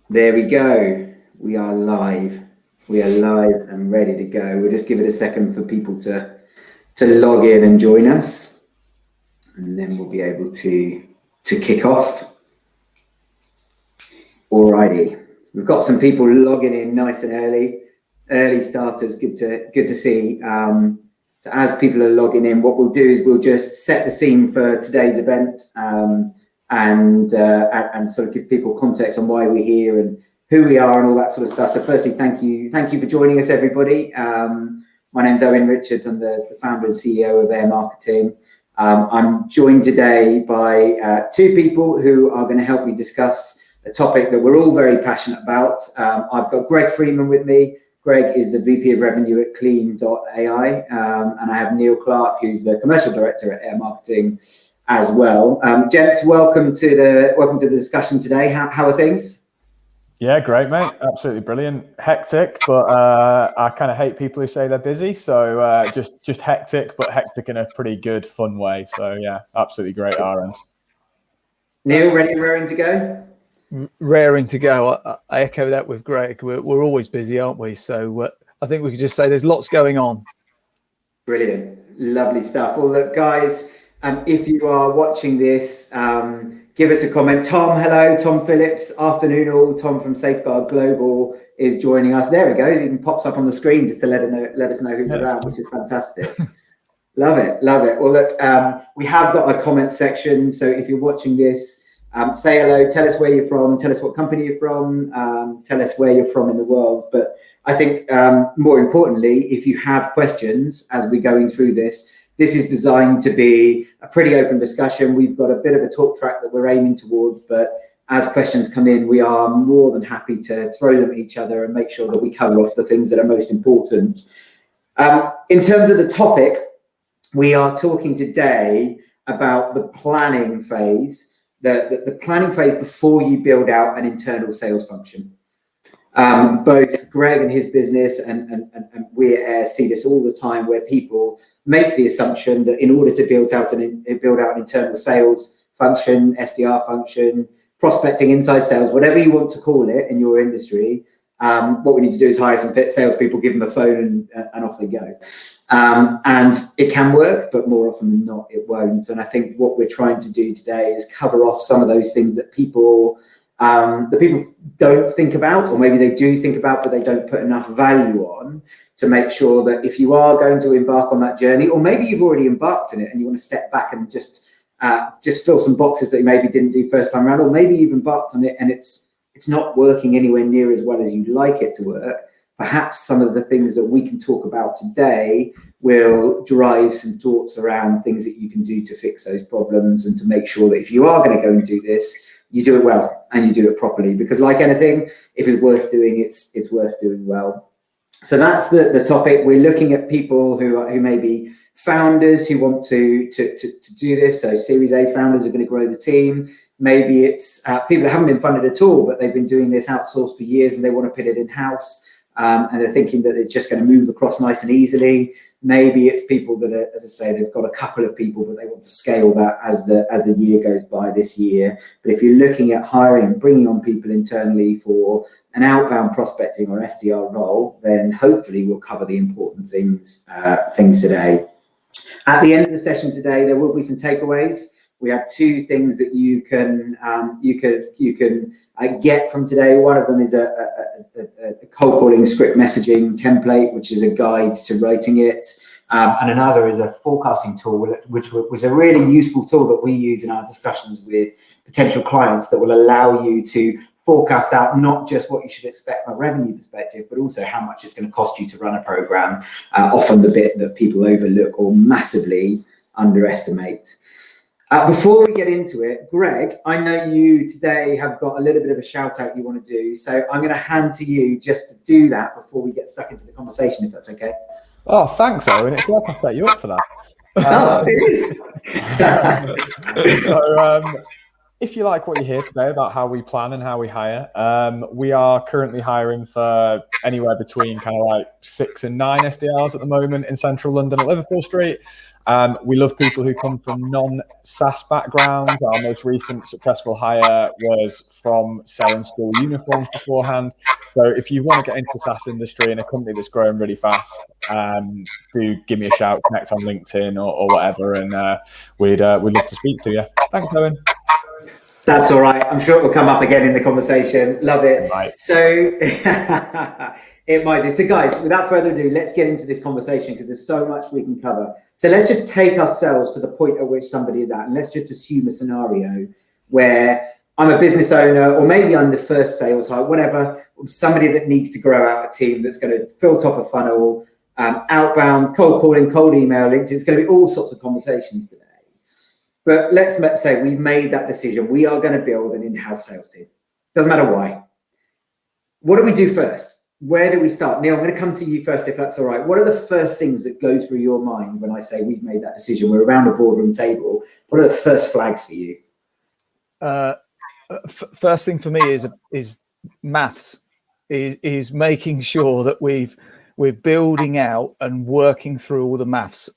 There we go. We are live. We are live and ready to go. We'll just give it a second for people to log in and join us, and then we'll be able to kick off. Alrighty, we've got some people logging in nice and early starters. Good to see. So as people are logging in, what we'll do is we'll just set the scene for today's event, and sort of give people context on why we're here and who we are and all that sort of stuff. So firstly, thank you for joining us, everybody. My name's Owen Richards. I'm the founder and CEO of Air Marketing. I'm joined today by two people who are going to help me discuss a topic that we're all very passionate about. I've got Greg Freeman with me. Greg is the VP of Revenue at Clean.ai, and I have Neil Clark, who's the Commercial Director at Air Marketing as well. Gents, welcome to the discussion today. How are things? Yeah, great, mate. Absolutely brilliant. Hectic, but I kind of hate people who say they're busy. So just hectic, but hectic in a pretty good, fun way. So yeah, absolutely great, our end. Neil, ready and raring to go? Raring to go. I echo that with Greg. We're always busy, aren't we? So I think we could just say there's lots going on. Brilliant. Lovely stuff. Well, look, guys, if you are watching this, give us a comment. Tom, hello. Tom Phillips, afternoon all. Tom from Safeguard Global is joining us. There we go. It even pops up on the screen just to let us know who's around, which is fantastic. Love it. Well, look, we have got a comment section. So if you're watching this, say hello, tell us where you're from, tell us what company you're from, tell us where you're from in the world. But I think more importantly, if you have questions as we're going through this is designed to be a pretty open discussion. We've got a bit of a talk track that we're aiming towards, but as questions come in, we are more than happy to throw them at each other and make sure that we cover off the things that are most important. In terms of the topic, we are talking today about the planning phase, the planning phase before you build out an internal sales function. Both Greg and his business and we at Air see this all the time, where people make the assumption that in order to build out an internal sales function, SDR function, prospecting, inside sales, whatever you want to call it in your industry, what we need to do is hire some salespeople, give them a phone, and off they go. And it can work, but more often than not, it won't. And I think what we're trying to do today is cover off some of those things that people don't think about, or maybe they do think about, but they don't put enough value on, to make sure that if you are going to embark on that journey, or maybe you've already embarked in it and you want to step back and just fill some boxes that you maybe didn't do first time around, or maybe you've embarked on it and it's not working anywhere near as well as you'd like it to work. Perhaps some of the things that we can talk about today will drive some thoughts around things that you can do to fix those problems, and to make sure that if you are going to go and do this, you do it well and you do it properly. Because like anything, if it's worth doing, it's worth doing well. So that's the topic. We're looking at people who may be founders who want to do this. So Series A founders are going to grow the team. Maybe it's people that haven't been funded at all, but they've been doing this outsourced for years and they want to put it in-house, and they're thinking that it's just going to move across nice and easily. Maybe it's people that are, as I say, they've got a couple of people, but they want to scale that as the year goes by this year. But if you're looking at hiring and bringing on people internally for an outbound prospecting or SDR role, then hopefully we'll cover the important things today. At the end of the session today, there will be some takeaways. We have two things that you can get from today. One of them is a cold calling script messaging template, which is a guide to writing it. And another is a forecasting tool, which was a really useful tool that we use in our discussions with potential clients, that will allow you to forecast out not just what you should expect from a revenue perspective, but also how much it's going to cost you to run a program, often the bit that people overlook or massively underestimate. Before we get into it, Greg, I know you today have got a little bit of a shout out you want to do, so I'm going to hand to you just to do that before we get stuck into the conversation, if that's okay. Oh, thanks, Owen. It's like I set you up for that. It is. So, if you like what you hear today about how we plan and how we hire, we are currently hiring for anywhere between kind of like 6 and 9 SDRs at the moment in central London at Liverpool Street. We love people who come from non-SaaS backgrounds. Our most recent successful hire was from selling school uniforms beforehand. So if you want to get into the SaaS industry in a company that's growing really fast, do give me a shout, connect on LinkedIn or whatever, and we'd love to speak to you. Thanks, Owen. That's all right. I'm sure it will come up again in the conversation. Love it. Right. So it might do. So guys, without further ado, let's get into this conversation because there's so much we can cover. So let's just take ourselves to the point at which somebody is at, and let's just assume a scenario where I'm a business owner, or maybe I'm the first sales hire, whatever, somebody that needs to grow out a team that's going to fill top of funnel, outbound, cold calling, cold email links. It's going to be all sorts of conversations today. But let's say we've made that decision. We are going to build an in-house sales team. Doesn't matter why. What do we do first? Where do we start? Neil, I'm going to come to you first, if that's all right. What are the first things that go through your mind when I say we've made that decision? We're around a boardroom table. What are the first flags for you? First thing for me is maths. Is making sure that we're building out and working through all the maths.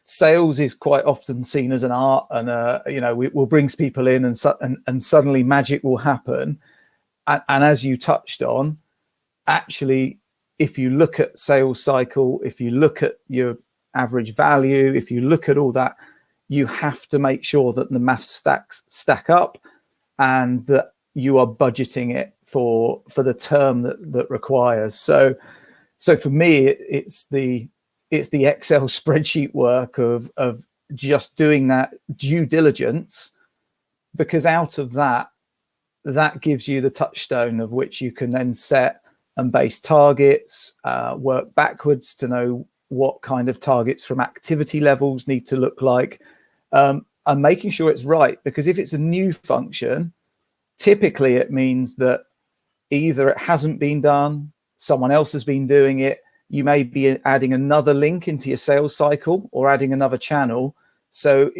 Sales is quite often seen as an art, and we'll bring people in and suddenly magic will happen. And as you touched on, actually, if you look at sales cycle, if you look at your average value, if you look at all that, you have to make sure that the maths stack up, and that you are budgeting it for the term that requires. So for me, it's the Excel spreadsheet work of just doing that due diligence, because out of that gives you the touchstone of which you can then set and base targets, work backwards to know what kind of targets from activity levels need to look like, and making sure it's right. Because if it's a new function, typically it means that either it hasn't been done, someone else has been doing it, you may be adding another link into your sales cycle or adding another channel. So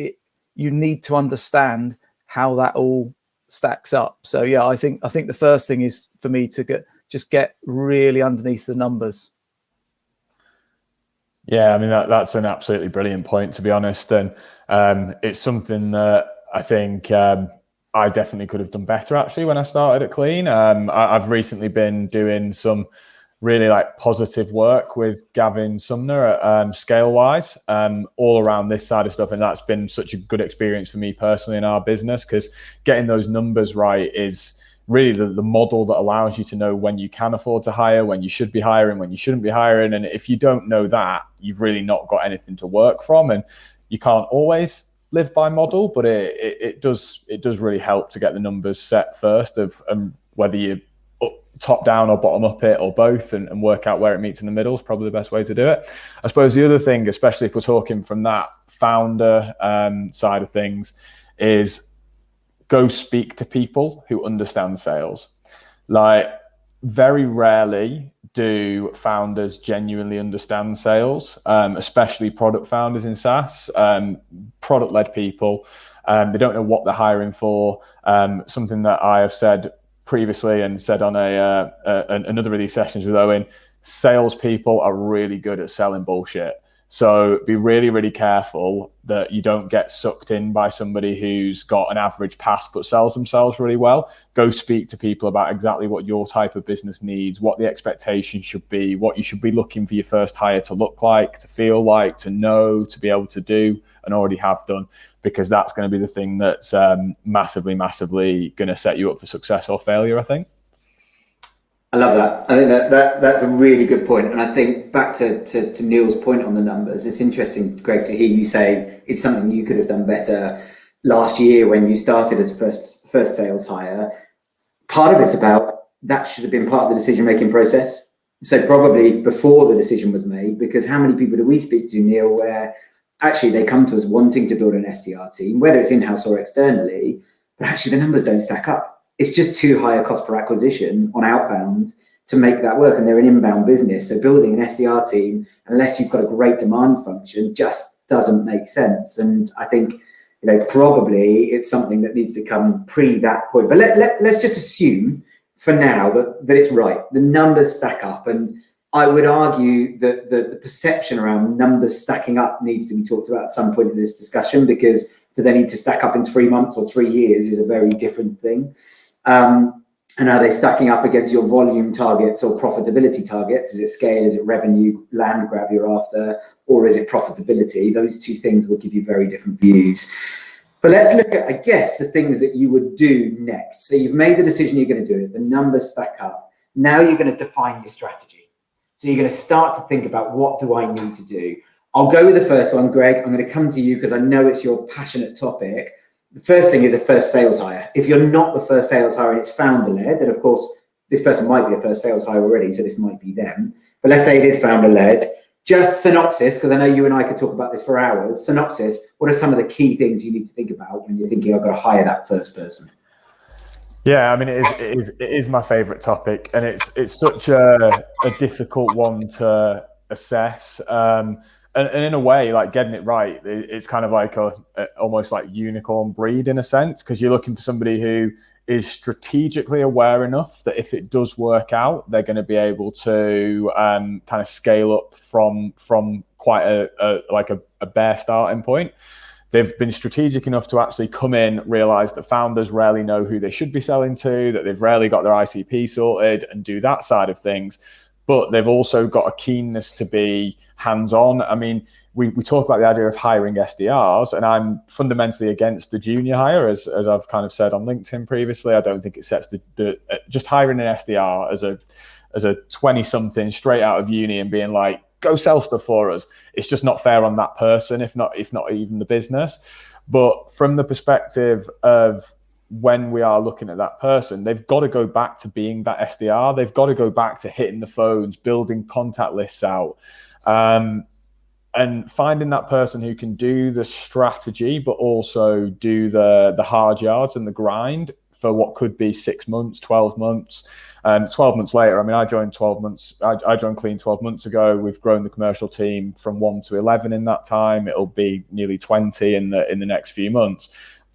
you need to understand how that all stacks up. So yeah, I think the first thing is for me to get really underneath the numbers. Yeah, I mean that's an absolutely brilliant point, to be honest, and it's something that I think I definitely could have done better actually when I started at Clean. I've recently been doing some really positive work with Gavin Sumner at Scalewise, all around this side of stuff, and that's been such a good experience for me personally in our business, because getting those numbers right is really the model that allows you to know when you can afford to hire, when you should be hiring, when you shouldn't be hiring. And if you don't know that, you've really not got anything to work from. And you can't always live by model, but it does really help to get the numbers set first, of whether you top down or bottom up it or both, and work out where it meets in the middle is probably the best way to do it. I suppose the other thing, especially if we're talking from that founder side of things, is go speak to people who understand sales. Very rarely do founders genuinely understand sales, especially product founders in SaaS, product-led people. They don't know what they're hiring for. Something that I have said previously and said on another of these sessions with Owen, salespeople are really good at selling bullshit. So be really, really careful that you don't get sucked in by somebody who's got an average pass but sells themselves really well. Go speak to people about exactly what your type of business needs, what the expectations should be, what you should be looking for your first hire to look like, to feel like, to know, to be able to do, and already have done, because that's going to be the thing that's massively, massively going to set you up for success or failure, I think. I love that. I think that's a really good point. And I think back to Neil's point on the numbers, it's interesting, Greg, to hear you say it's something you could have done better last year when you started as first sales hire. Part of it's about that should have been part of the decision-making process. So probably before the decision was made, because how many people do we speak to, Neil, where actually they come to us wanting to build an SDR team, whether it's in-house or externally, but actually the numbers don't stack up. It's just too high a cost per acquisition on outbound to make that work. And they're an inbound business. So building an SDR team, unless you've got a great demand function, just doesn't make sense. And I think, probably it's something that needs to come pre that point. But let's just assume for now that it's right. The numbers stack up. And I would argue that the perception around numbers stacking up needs to be talked about at some point in this discussion, because do they need to stack up in 3 months or 3 years is a very different thing. And are they stacking up against your volume targets or profitability targets? Is it scale? Is it revenue, land grab you're after? Or is it profitability? Those two things will give you very different views. But let's look at, I guess, the things that you would do next. So you've made the decision you're going to do it. The numbers stack up. Now you're going to define your strategy. So you're going to start to think about, what do I need to do? I'll go with the first one, Greg. I'm going to come to you because I know it's your passionate topic. The first thing is a first sales hire. If you're not the first sales hire and it's founder-led, then of course, this person might be a first sales hire already, so this might be them. But let's say it is founder-led. Just synopsis, because I know you and I could talk about this for hours. Synopsis, what are some of the key things you need to think about when you're thinking, I've got to hire that first person? Yeah, I mean, it is my favourite topic, and it's such a difficult one to assess. And in a way, like, getting it right, it's kind of like a almost like unicorn breed in a sense, because you're looking for somebody who is strategically aware enough that if it does work out, they're going to be able to kind of scale up from quite a bare starting point. They've been strategic enough to actually come in, realize that founders rarely know who they should be selling to, that they've rarely got their ICP sorted, and do that side of things. But they've also got a keenness to be hands-on. I mean, we talk about the idea of hiring SDRs, and I'm fundamentally against the junior hire, as I've kind of said on LinkedIn previously. I don't think it sets the just hiring an SDR as a 20-something straight out of uni and being like, go sell stuff for us. It's just not fair on that person, if not even the business. But from the perspective of when we are looking at that person, they've got to go back to being that SDR. They've got to go back to hitting the phones, building contact lists out, and finding that person who can do the strategy, but also do the hard yards and the grind for what could be 6 months, 12 months. 12 months later, I mean, I joined Clean 12 months ago. We've grown the commercial team from 1 to 11 in that time. It'll be nearly 20 in the next few months.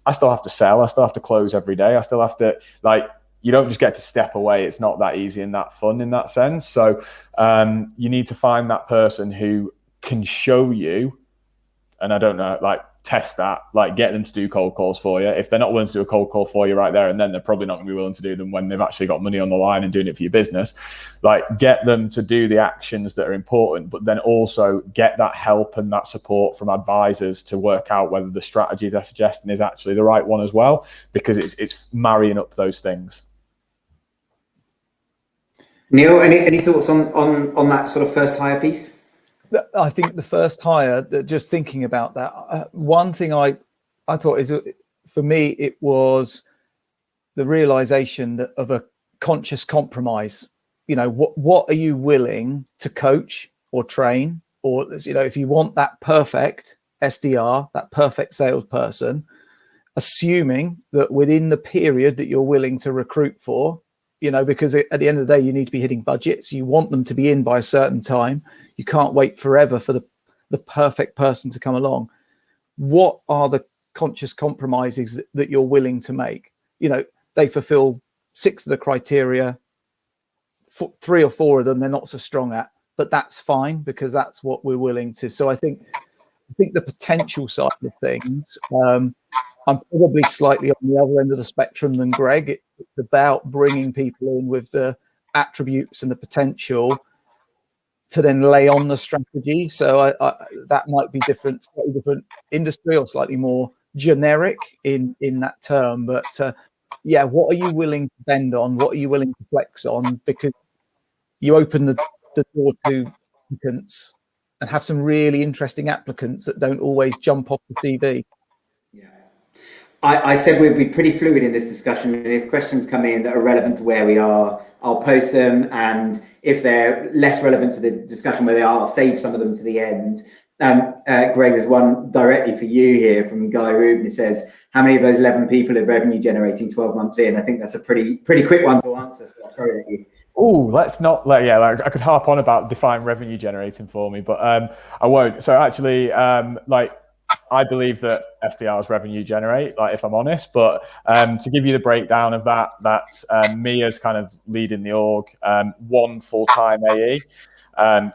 I still have to sell. I still have to close every day. I still have to, you don't just get to step away. It's not that easy and that fun in that sense. So you need to find that person who can show you, and I don't know, test that, get them to do cold calls for you. If they're not willing to do a cold call for you right there and then, they're probably not going to be willing to do them when they've actually got money on the line and doing it for your business. Get them to do the actions that are important, but then also get that help and that support from advisors to work out whether the strategy they're suggesting is actually the right one as well, because it's marrying up those things. Neil, any thoughts on that sort of first hire piece? I think the first hire, just thinking about that, one thing I thought is, for me, it was the realization of a conscious compromise. What are you willing to coach or train? Or, if you want that perfect SDR, that perfect salesperson, assuming that within the period that you're willing to recruit for, because at the end of the day, you need to be hitting budgets. You want them to be in by a certain time. You can't wait forever for the perfect person to come along. What are the conscious compromises that you're willing to make? They fulfill 6 of the criteria, 3 or 4 of them they're not so strong at, but that's fine, because that's what we're willing to. So I think the potential side of things, I'm probably slightly on the other end of the spectrum than Greg. It's about bringing people in with the attributes and the potential to then lay on the strategy. So that might be slightly different industry, or slightly more generic in that term. But what are you willing to bend on? What are you willing to flex on? Because you open the door to applicants and have some really interesting applicants that don't always jump off the CV. Yeah. I said we'd be pretty fluid in this discussion, and if questions come in that are relevant to where we are, I'll post them, and if they're less relevant to the discussion where they are, I'll save some of them to the end. Greg, there's one directly for you here from Guy Rubin. It says, how many of those 11 people are revenue generating 12 months in? I think that's a pretty quick one to answer, so I'll throw it at you. Oh, let's not I could harp on about define revenue generating for me, but I won't. So actually, I believe that SDRs revenue generate, if I'm honest, but to give you the breakdown of that, that's me as kind of leading the org, 1 full-time AE,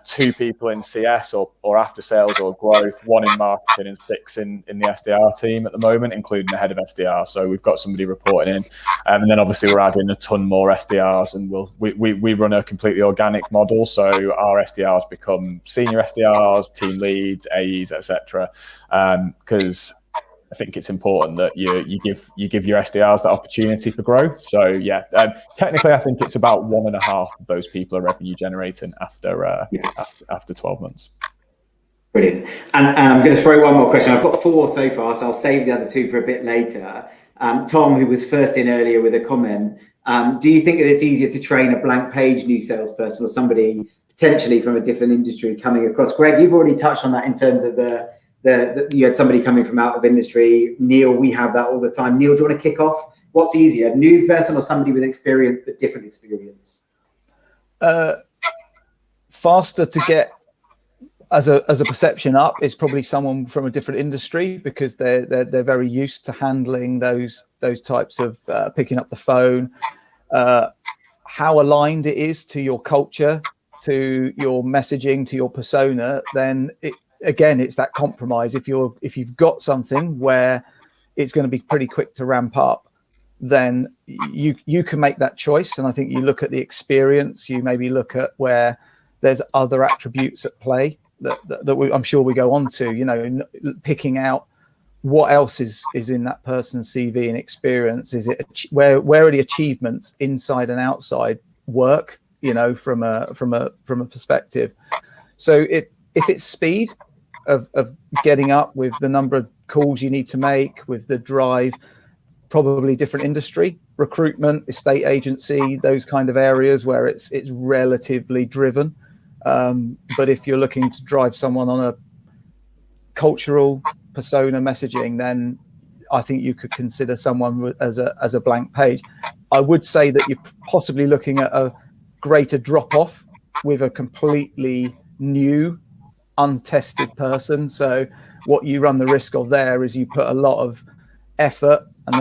2 people in CS or after sales or growth, 1 in marketing and 6 in the SDR team at the moment, including the head of SDR. So we've got somebody reporting in, and then obviously we're adding a ton more SDRs, and we run a completely organic model. So our SDRs become senior SDRs, team leads, AEs, etc. Because I think it's important that you give your SDRs that opportunity for growth. So yeah, technically I think it's about 1.5 of those people are revenue generating after 12 months. Brilliant. And I'm going to throw one more question. I've got 4 so far, so I'll save the other 2 for a bit later. Tom, who was first in earlier with a comment, do you think that it's easier to train a blank page new salesperson or somebody potentially from a different industry coming across? Greg, you've already touched on that in terms of you had somebody coming from out of industry. Neil, we have that all the time. Neil, do you want to kick off? What's easier, a new person or somebody with experience but different experience? Faster to get as a perception up is probably someone from a different industry, because they're very used to handling those types of picking up the phone. How aligned it is to your culture, to your messaging, to your persona, then it's that compromise. If you've got something where it's going to be pretty quick to ramp up, then you can make that choice. And I think you look at the experience, you maybe look at where there's other attributes at play that I'm sure we go on to, picking out what else is in that person's CV and experience. Is it where are the achievements inside and outside work, from a perspective. So if it's speed of getting up with the number of calls you need to make, with the drive, probably different industry, recruitment, estate agency, those kind of areas where it's relatively driven. But if you're looking to drive someone on a cultural persona messaging, then I think you could consider someone as a blank page. I would say that you're possibly looking at a greater drop off with a completely new, untested person. So what you run the risk of there is you put a lot of effort, and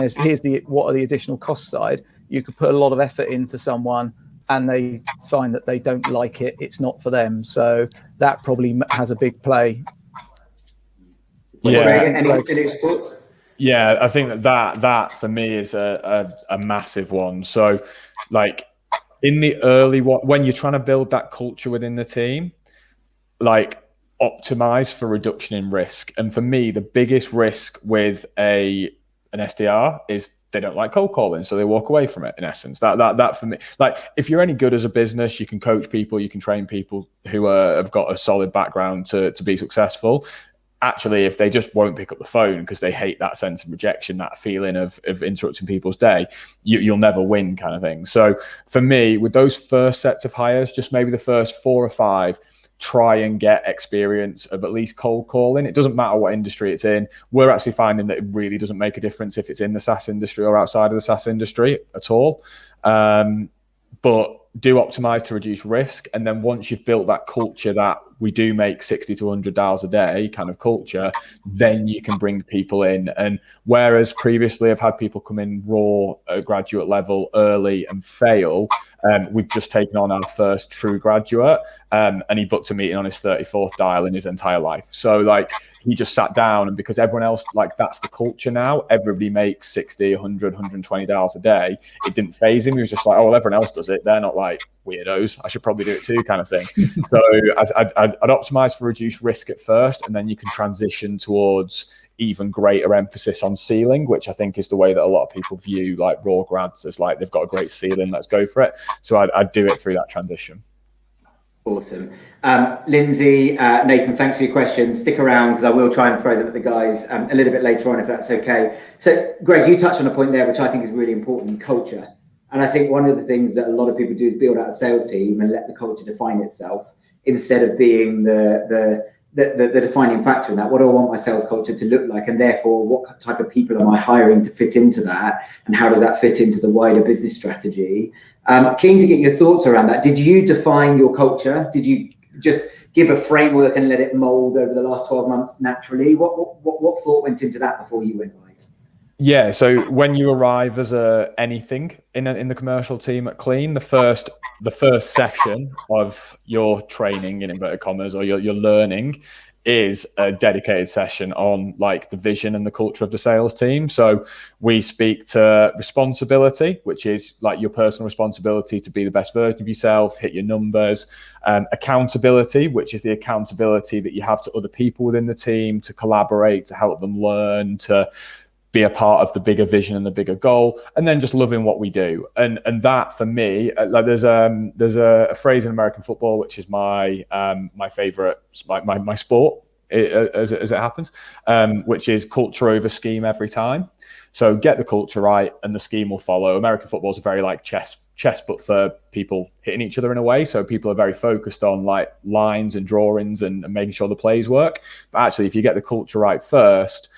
what are the additional cost side. You could put a lot of effort into someone and they find that they don't like it, it's not for them. So that probably has a big play. Yeah. Any thoughts? Yeah, I think that for me is a massive one. So like in the early when you're trying to build that culture within the team, like optimize for reduction in risk. And for me, the biggest risk with an SDR is they don't like cold calling, so they walk away from it. In essence, that for me, like if you're any good as a business, you can coach people, you can train people who have got a solid background to be successful. Actually, if they just won't pick up the phone because they hate that sense of rejection, that feeling of interrupting people's day, you'll never win, kind of thing. So for me, with those first sets of hires, just maybe the first 4 or 5, try and get experience of at least cold calling. It doesn't matter what industry it's in. We're actually finding that it really doesn't make a difference if it's in the SaaS industry or outside of the SaaS industry at all. But do optimize to reduce risk. And then once you've built that culture that we do make 60 to 100 dials a day kind of culture, then you can bring people in. And whereas previously I've had people come in raw at graduate level early and fail, we've just taken on our first true graduate, and he booked a meeting on his 34th dial in his entire life. So like he just sat down, and because everyone else, like that's the culture now, everybody makes 60, 100, 120 dials a day. It didn't phase him. He was just like, oh, well, everyone else does it. They're not like weirdos. I should probably do it too, kind of thing. So I'd optimize for reduced risk at first, and then you can transition towards even greater emphasis on ceiling, which I think is the way that a lot of people view like raw grads as like they've got a great ceiling, let's go for it. So I'd do it through that transition. Awesome. Lindsay, Nathan, thanks for your questions. Stick around because I will try and throw them at the guys a little bit later on if that's okay. So Greg, you touched on a point there which I think is really important, culture. And I think one of the things that a lot of people do is build out a sales team and let the culture define itself instead of being the defining factor in that. What do I want my sales culture to look like? And therefore, what type of people am I hiring to fit into that? And how does that fit into the wider business strategy? Keen to get your thoughts around that. Did you define your culture? Did you just give a framework and let it mold over the last 12 months naturally? What thought went into that before you went live? Yeah, so when you arrive as anything in the commercial team at Clean, the first session of your training in inverted commas or your learning is a dedicated session on like the vision and the culture of the sales team. So we speak to responsibility, which is like your personal responsibility to be the best version of yourself, hit your numbers. Accountability, which is the accountability that you have to other people within the team to collaborate, to help them learn, to be a part of the bigger vision and the bigger goal, and then just loving what we do. And that for me, like there's a phrase in American football which is my favorite, my sport as it happens, which is culture over scheme every time. So get the culture right and the scheme will follow. American football is very like chess but for people hitting each other in a way. So people are very focused on like lines and drawings and making sure the plays work. But actually, if you get the culture right first,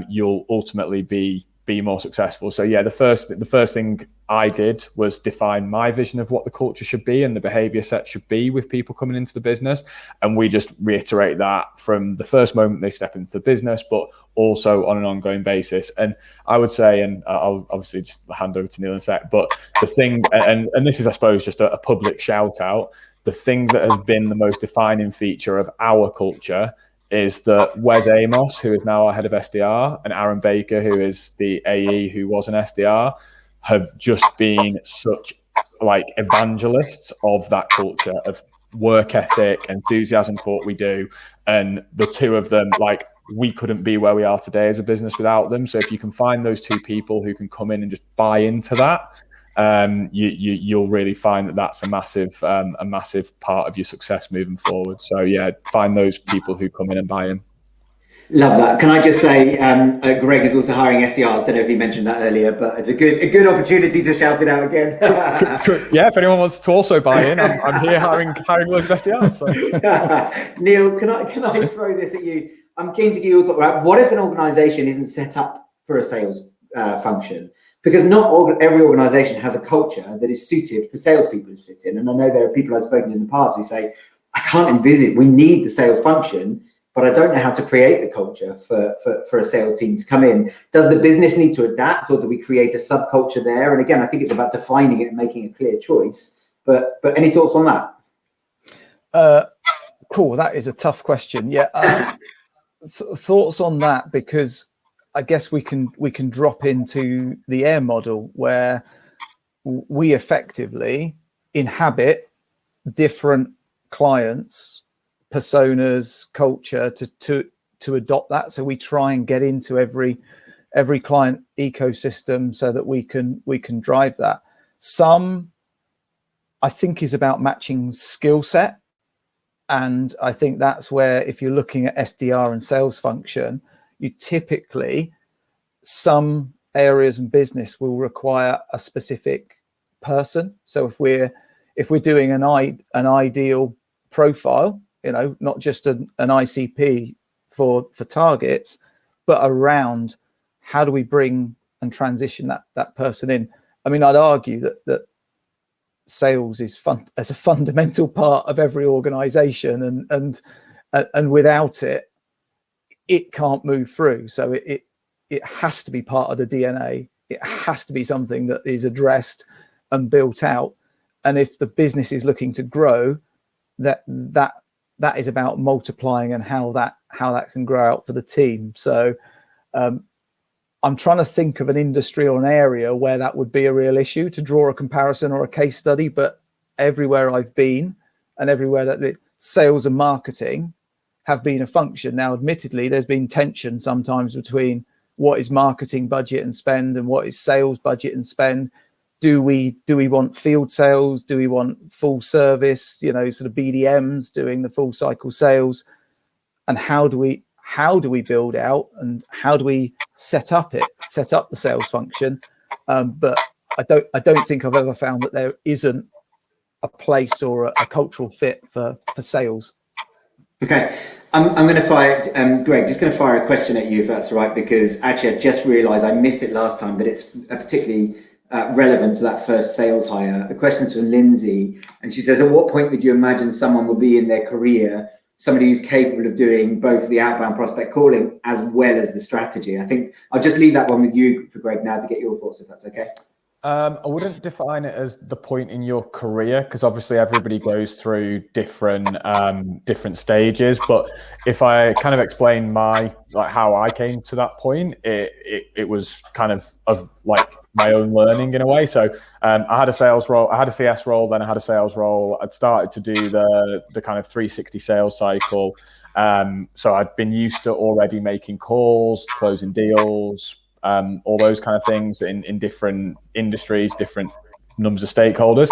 you'll ultimately be more successful. So yeah, the first thing I did was define my vision of what the culture should be and the behavior set should be with people coming into the business. And we just reiterate that from the first moment they step into the business, but also on an ongoing basis. And I would say, and I'll obviously just hand over to Neil in a sec, but the thing, and this is, I suppose, just a public shout out, the thing that has been the most defining feature of our culture is that Wes Amos, who is now our head of SDR, and Aaron Baker, who is the AE, who was an SDR, have just been such like evangelists of that culture of work ethic, enthusiasm for what we do. And the two of them, like, we couldn't be where we are today as a business without them. So if you can find those two people who can come in and just buy into that, you'll really find that that's a massive part of your success moving forward. So yeah, find those people who come in and buy in. Love that. Can I just say, Greg is also hiring SDRs. I don't know if he mentioned that earlier, but it's a good opportunity to shout it out again. Yeah, if anyone wants to also buy in, I'm here hiring loads of SDRs. So. Neil, can I throw this at you? I'm keen to get your thought. Right, what if an organisation isn't set up for a sales function? Because not every organisation has a culture that is suited for salespeople to sit in. And I know there are people I've spoken to in the past who say, I can't envisage, we need the sales function, but I don't know how to create the culture for a sales team to come in. Does the business need to adapt, or do we create a subculture there? And again, I think it's about defining it and making a clear choice. But any thoughts on that? Cool, that is a tough question. Yeah, thoughts on that, because I guess we can drop into the AIR model where we effectively inhabit different clients, personas, culture to adopt that. So we try and get into every client ecosystem so that we can drive that. Some, I think, is about matching skill set. And I think that's where, if you're looking at SDR and sales function, you typically, some areas in business will require a specific person. So if we're doing an ideal profile, not just an ICP for targets, but around how do we bring and transition that person in. I mean, I'd argue that sales is as a fundamental part of every organization, and without it can't move through. So it has to be part of the DNA. It has to be something that is addressed and built out. And if the business is looking to grow, that is about multiplying and how that can grow out for the team. So I'm trying to think of an industry or an area where that would be a real issue to draw a comparison or a case study. But everywhere I've been, and everywhere that sales and marketing have been a function. Now, admittedly, there's been tension sometimes between what is marketing budget and spend and what is sales budget and spend. Do we want field sales? Do we want full service, sort of BDMs doing the full cycle sales? And how do we build out, and how do we set up the sales function? But I don't think I've ever found that there isn't a place or a cultural fit for sales. Okay, I'm going to fire, Greg, just going to fire a question at you, if that's all right, because actually I just realised I missed it last time, but it's particularly relevant to that first sales hire. The question's from Lindsay, and she says, at what point would you imagine someone would be in their career somebody who's capable of doing both the outbound prospect calling as well as the strategy. I think I'll just leave that one with you for Greg now to get your thoughts, if that's okay. I wouldn't define it as the point in your career, because obviously everybody goes through different stages. But if I kind of explain how I came to that point, it was kind of like my own learning in a way. So I had a sales role, I had a CS role, then I had a sales role. I'd started to do the kind of 360 sales cycle. So I'd been used to already making calls, closing deals, all those kind of things in different industries, different numbers of stakeholders.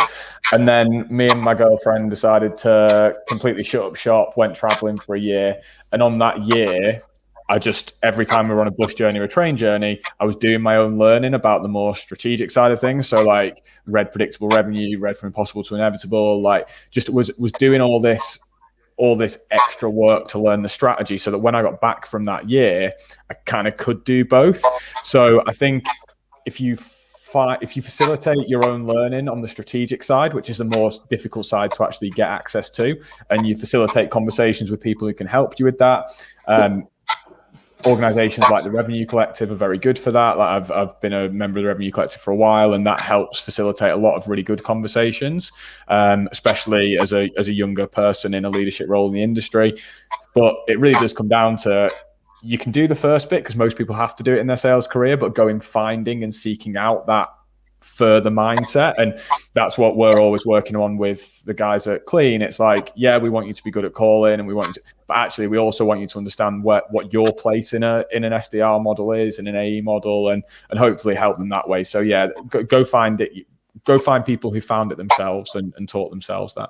And then me and my girlfriend decided to completely shut up shop, went traveling for a year. And on that year, every time we were on a bus journey or a train journey, I was doing my own learning about the more strategic side of things. So like read predictable revenue, read from impossible to inevitable, like just was doing all this extra work to learn the strategy, so that when I got back from that year, I kind of could do both. So I think if you facilitate your own learning on the strategic side, which is the most difficult side to actually get access to, and you facilitate conversations with people who can help you with that, organizations like the Revenue Collective are very good for that. Like I've been a member of the Revenue Collective for a while, and that helps facilitate a lot of really good conversations, especially as a younger person in a leadership role in the industry. But it really does come down to, you can do the first bit because most people have to do it in their sales career, but going finding and seeking out that further mindset. And that's what we're always working on with the guys at Clean. It's like, yeah, we want you to be good at calling, and we want you to, but actually we also want you to understand what your place in an SDR model is, in an AE model, and hopefully help them that way. So yeah, go find it. Go find people who found it themselves and taught themselves that.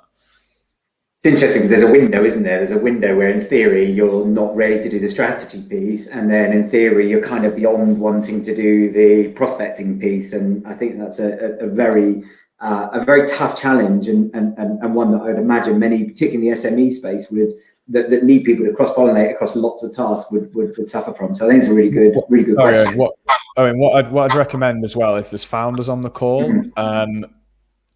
It's interesting because there's a window, isn't there? There's a window where in theory you're not ready to do the strategy piece, and then in theory you're kind of beyond wanting to do the prospecting piece. And I think that's a very tough challenge, and one that I would imagine many, particularly in the SME space, that need people to cross-pollinate across lots of tasks would suffer from. So I think it's a really good question. What I'd recommend as well, if there's founders on the call,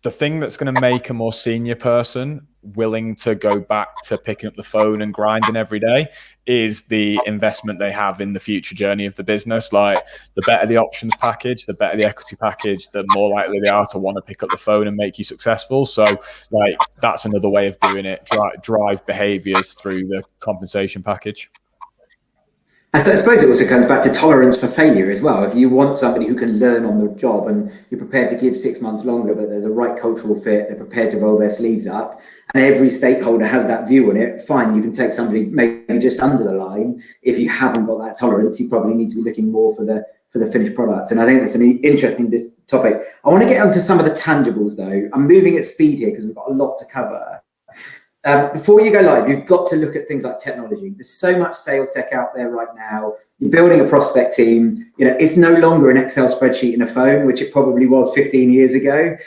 the thing that's going to make a more senior person willing to go back to picking up the phone and grinding every day is the investment they have in the future journey of the business. Like, the better the options package, the better the equity package, the more likely they are to want to pick up the phone and make you successful. So like, that's another way of doing it. Drive behaviors through the compensation package. I suppose it also comes back to tolerance for failure as well. If you want somebody who can learn on the job, and you're prepared to give 6 months longer, but they're the right cultural fit, they're prepared to roll their sleeves up, and every stakeholder has that view on it, fine, you can take somebody maybe just under the line. If you haven't got that tolerance, you probably need to be looking more for the finished product. And I think that's an interesting topic. I want to get onto some of the tangibles though. I'm moving at speed here because we've got a lot to cover. Before you go live, you've got to look at things like technology. There's so much sales tech out there right now. You're building a prospect team. You know, it's no longer an Excel spreadsheet and a phone, which it probably was 15 years ago.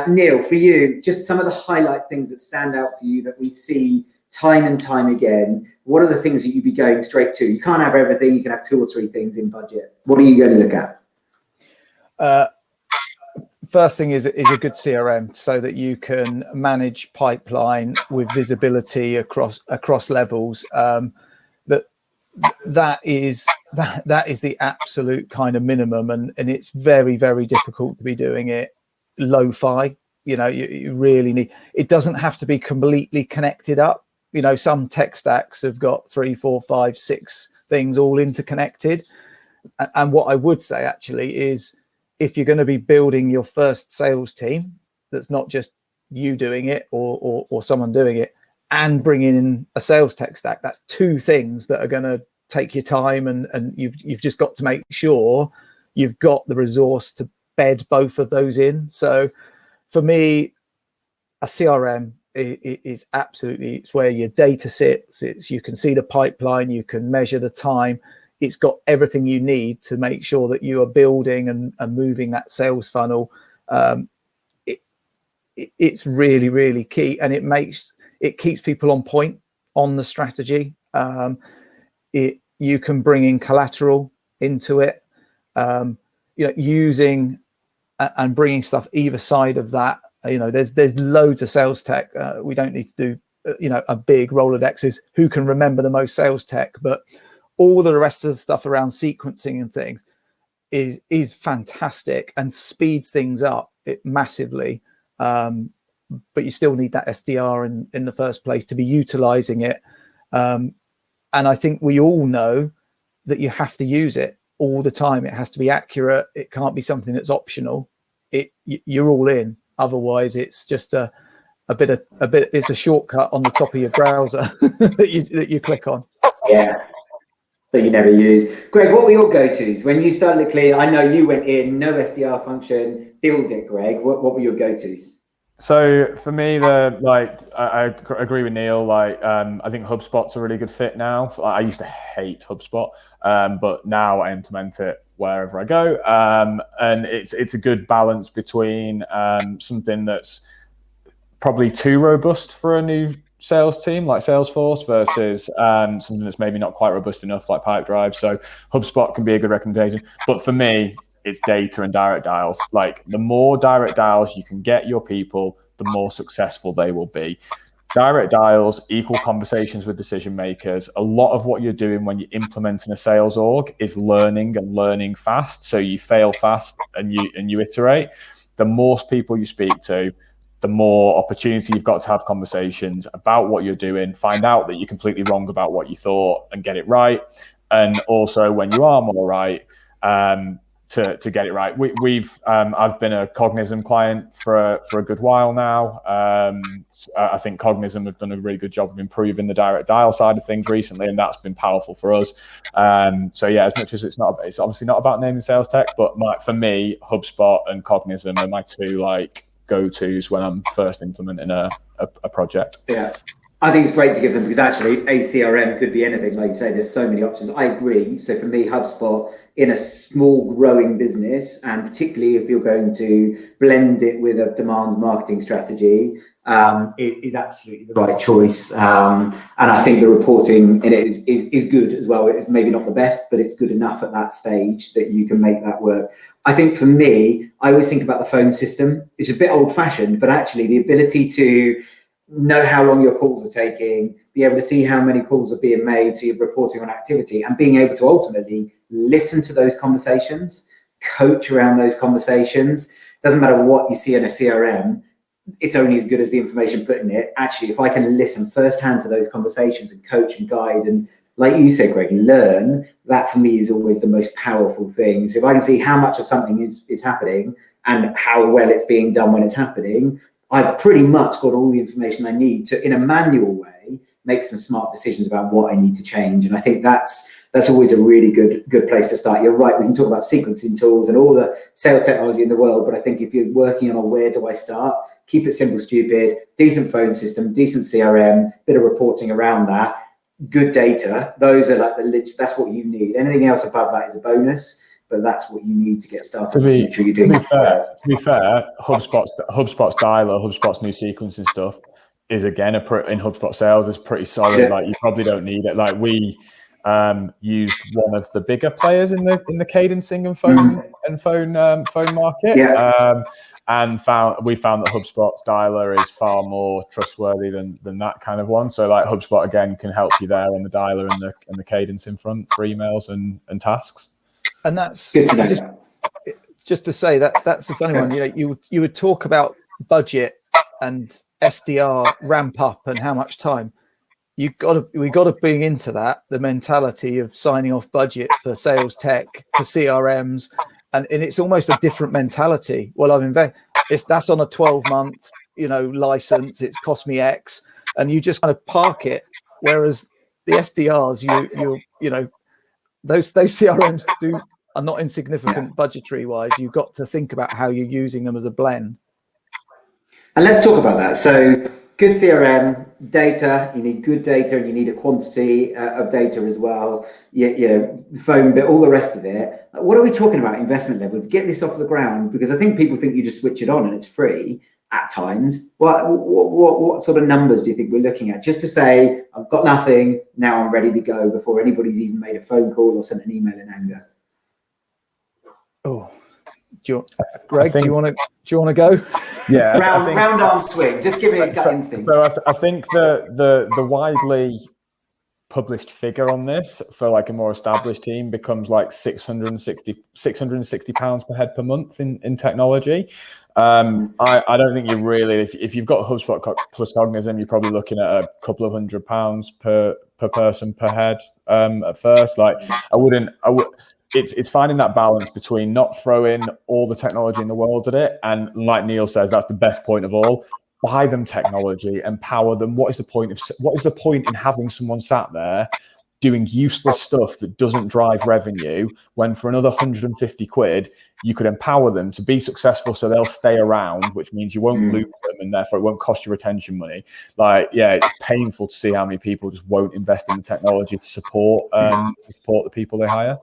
Neil, for you, just some of the highlight things that stand out for you that we see time and time again. What are the things that you'd be going straight to? You can't have everything. You can have 2 or 3 things in budget. What are you going to look at? First thing is a good CRM, so that you can manage pipeline with visibility across levels. That is the absolute kind of minimum, and it's very, very difficult to be doing it lo-fi. You know, you really need. It doesn't have to be completely connected up. You know, some tech stacks have got 3, 4, 5, 6 things all interconnected. And what I would say actually is, if you're going to be building your first sales team, that's not just you doing it or someone doing it, and bringing in a sales tech stack, that's 2 things that are going to take your time, and you've just got to make sure you've got the resource to bed both of those in. So for me, a CRM is absolutely, it's where your data sits. You can see the pipeline, you can measure the time. It's got everything you need to make sure that you are building and moving that sales funnel. It's really, really key, and it keeps people on point on the strategy. You can bring in collateral into it, using and bringing stuff either side of that. You know, there's loads of sales tech. We don't need to do a big Rolodexes, who can remember the most sales tech, but all the rest of the stuff around sequencing and things is fantastic and speeds things up massively. But you still need that SDR in the first place to be utilizing it. And I think we all know that you have to use it all the time. It has to be accurate. It can't be something that's optional. You're all in. Otherwise, it's just a bit. It's a shortcut on the top of your browser that you click on. Yeah, that you never use. Greg, what were your go-tos when you started Clear? I know you went in, no SDR function, build it, Greg. What were your go-tos? So for me, I agree with Neil. I think HubSpot's a really good fit now. I used to hate HubSpot, but now I implement it wherever I go, and it's a good balance between something that's probably too robust for a new sales team like Salesforce versus something that's maybe not quite robust enough like Pipedrive. So HubSpot can be a good recommendation, but for me, it's data and direct dials. Like, the more direct dials you can get your people, the more successful they will be. Direct dials equal conversations with decision makers. A lot of what you're doing when you're implementing a sales org is learning fast. So you fail fast and you iterate. The more people you speak to, the more opportunity you've got to have conversations about what you're doing, find out that you're completely wrong about what you thought and get it right. And also, when you are more right, to get it right. I've been a Cognism client for a good while now. I think Cognism have done a really good job of improving the direct dial side of things recently, and that's been powerful for us. So yeah, as much as it's obviously not about naming sales tech, but for me, HubSpot and Cognism are my two go-tos when I'm first implementing a project. Yeah, I think it's great to give them, because actually a CRM could be anything. Like you say, there's so many options. I agree. So for me, HubSpot in a small growing business, and particularly if you're going to blend it with a demand marketing strategy, it is absolutely the right choice. And I think the reporting in it is good as well. It's maybe not the best, but it's good enough at that stage that you can make that work. I think for me, I always think about the phone system. It's a bit old fashioned, but actually the ability to know how long your calls are taking, be able to see how many calls are being made, so you're reporting on activity, and being able to ultimately listen to those conversations, coach around those conversations. Doesn't matter what you see in a CRM, it's only as good as the information put in it. Actually, if I can listen firsthand to those conversations and coach and guide, and like you said, Greg, learn, that for me is always the most powerful thing. So if I can see how much of something is happening and how well it's being done when it's happening, I've pretty much got all the information I need to, in a manual way, make some smart decisions about what I need to change. And I think that's always a really good place to start. You're right, we can talk about sequencing tools and all the sales technology in the world, but I think if you're working on a where do I start, keep it simple, stupid, decent phone system, decent CRM, bit of reporting around that, good data. Those are that's what you need. Anything else above that is a bonus, but that's what you need to get started to make sure you're doing it well. To be fair, HubSpot's dialer, HubSpot's new sequencing stuff is, again, in HubSpot sales, is pretty solid. Like, you probably don't need it. Like, we used one of the bigger players in the cadencing and phone market. Yeah. And we found that HubSpot's dialer is far more trustworthy than that kind of one. So like, HubSpot again can help you there on the dialer and the cadence in front for emails and tasks. And that's good to know. Just to say that's a funny one. You would talk about budget and SDR ramp up and how much time. We got to bring into that the mentality of signing off budget for sales tech, for CRMs, and it's almost a different mentality. Well, that's on a 12-month license. It's cost me X, and you just kind of park it. Whereas the SDRs, those CRMs are not insignificant budgetary wise. You've got to think about how you're using them as a blend. And let's talk about that. So good CRM, data, you need good data, and you need a quantity of data as well. Phone bill, all the rest of it. What are we talking about investment level to get this off the ground? Because I think people think you just switch it on and it's free at times. What sort of numbers do you think we're looking at? Just to say, I've got nothing, now I'm ready to go, before anybody's even made a phone call or sent an email in anger. Oh, Greg, do you want to go? Yeah, round arm swing. Just give me a gut instinct. So I think the widely published figure on this for like a more established team becomes like 660 pounds per head per month in technology. I don't think you're really, if you've got HubSpot plus Cognism, you're probably looking at a couple of £100 per person per head at first. Like it's finding that balance between not throwing all the technology in the world at it, and like Neil says, that's the best point of all. Buy them technology, empower them. What is the point in having someone sat there doing useless stuff that doesn't drive revenue, when for another 150 quid you could empower them to be successful so they'll stay around, which means you won't lose them and therefore it won't cost you retention money. Like, yeah, it's painful to see how many people just won't invest in the technology to support the people they hire.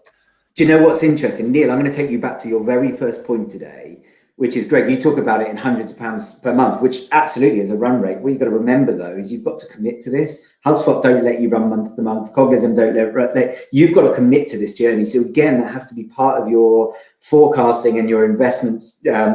Do you know what's interesting, Neil? I'm going to take you back to your very first point today, which is, Greg, you talk about it in hundreds of pounds per month, which absolutely is a run rate. What you've got to remember, though, is you've got to commit to this. HubSpot don't let you run month to month. Cognism don't you've got to commit to this journey. So again, that has to be part of your forecasting and your investment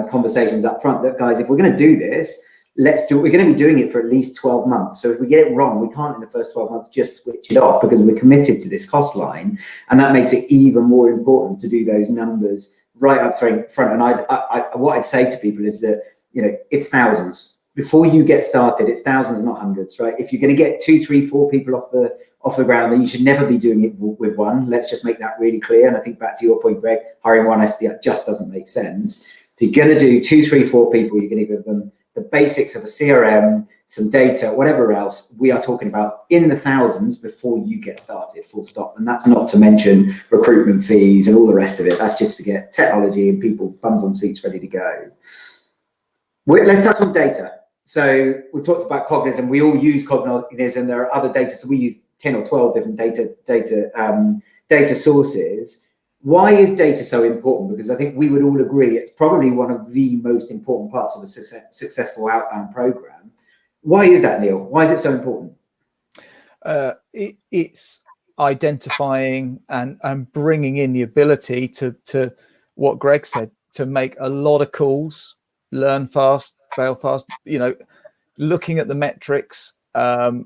conversations up front. That, guys, if we're going to do this, we're going to be doing it for at least 12 months. So if we get it wrong, we can't in the first 12 months just switch it off, because we're committed to this cost line. And that makes it even more important to do those numbers right up front. And what I'd say to people is that, it's thousands. Before you get started, it's thousands, not hundreds, right? If you're going to get 2, 3, 4 people off the ground, then you should never be doing it with one. Let's just make that really clear. And I think back to your point, Greg, hiring one SDR just doesn't make sense. So you're going to do 2, 3, 4 people. You're going to give them the basics of a CRM, some data, whatever else. We are talking about in the thousands before you get started, full stop. And that's not to mention recruitment fees and all the rest of it. That's just to get technology and people bums on seats ready to go. Let's touch on data. So we've talked about Cognism. We all use Cognism. There are other data. So we use 10 or 12 different data sources. Why is data so important? Because I think we would all agree it's probably one of the most important parts of a successful outbound program. Why is that, Neil? Why is it so important? It's identifying and bringing in the ability to what Greg said, to make a lot of calls, learn fast, fail fast. Looking at the metrics of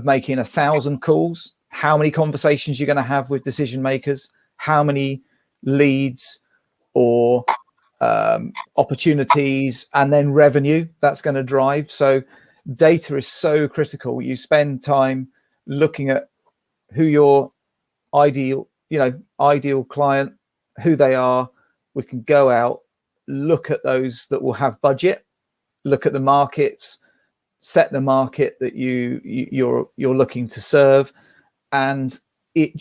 making 1,000 calls, how many conversations you're going to have with decision makers, how many leads or opportunities, and then revenue that's going to drive. So data is so critical. You spend time looking at who your ideal client, who they are. We can go out, look at those that will have budget, look at the markets, set the market that you're looking to serve, and it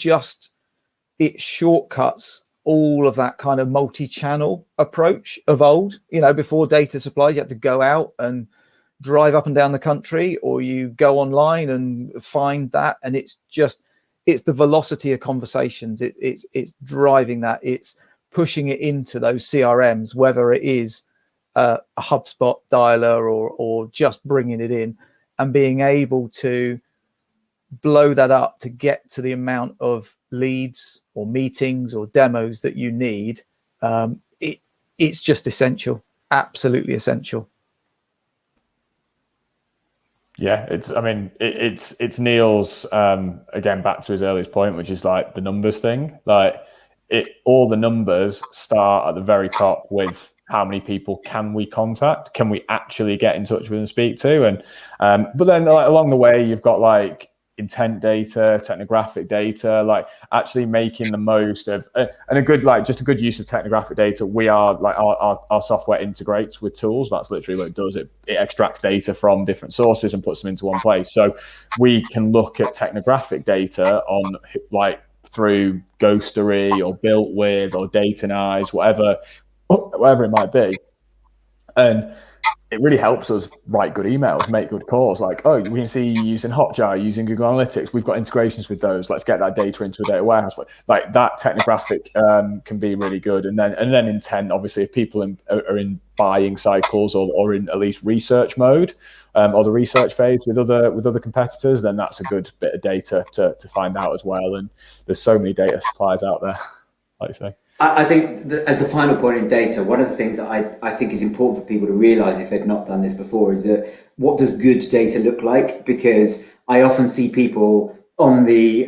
shortcuts all of that kind of multi-channel approach of old. Before data supply, you had to go out and drive up and down the country, or you go online and find that. And it's the velocity of conversations. It's driving that. It's pushing it into those CRMs, whether it is a HubSpot dialer or just bringing it in and being able to blow that up to get to the amount of leads or meetings or demos that you need. It's just essential, absolutely essential. Yeah, it's Neil's again, back to his earliest point, which is like the numbers thing. Like all the numbers start at the very top with how many people can we contact, can we actually get in touch with and speak to, and but then like along the way you've got like intent data, technographic data, like actually making the most of and a good good use of technographic data. We are like our software integrates with tools. That's literally what it does. It extracts data from different sources and puts them into one place. So we can look at technographic data on like through Ghostery or Built With or Datanize, whatever it might be, and it really helps us write good emails, make good calls. Like, oh, we can see you using Hotjar, using Google Analytics. We've got integrations with those. Let's get that data into a data warehouse. Like that technographic can be really good. And then intent, obviously, if people are in buying cycles or in at least research mode or the research phase with other competitors, then that's a good bit of data to find out as well. And there's so many data suppliers out there, like you say. I think that as the final point in data, one of the things that I think is important for people to realize if they've not done this before is that what does good data look like? Because I often see people on the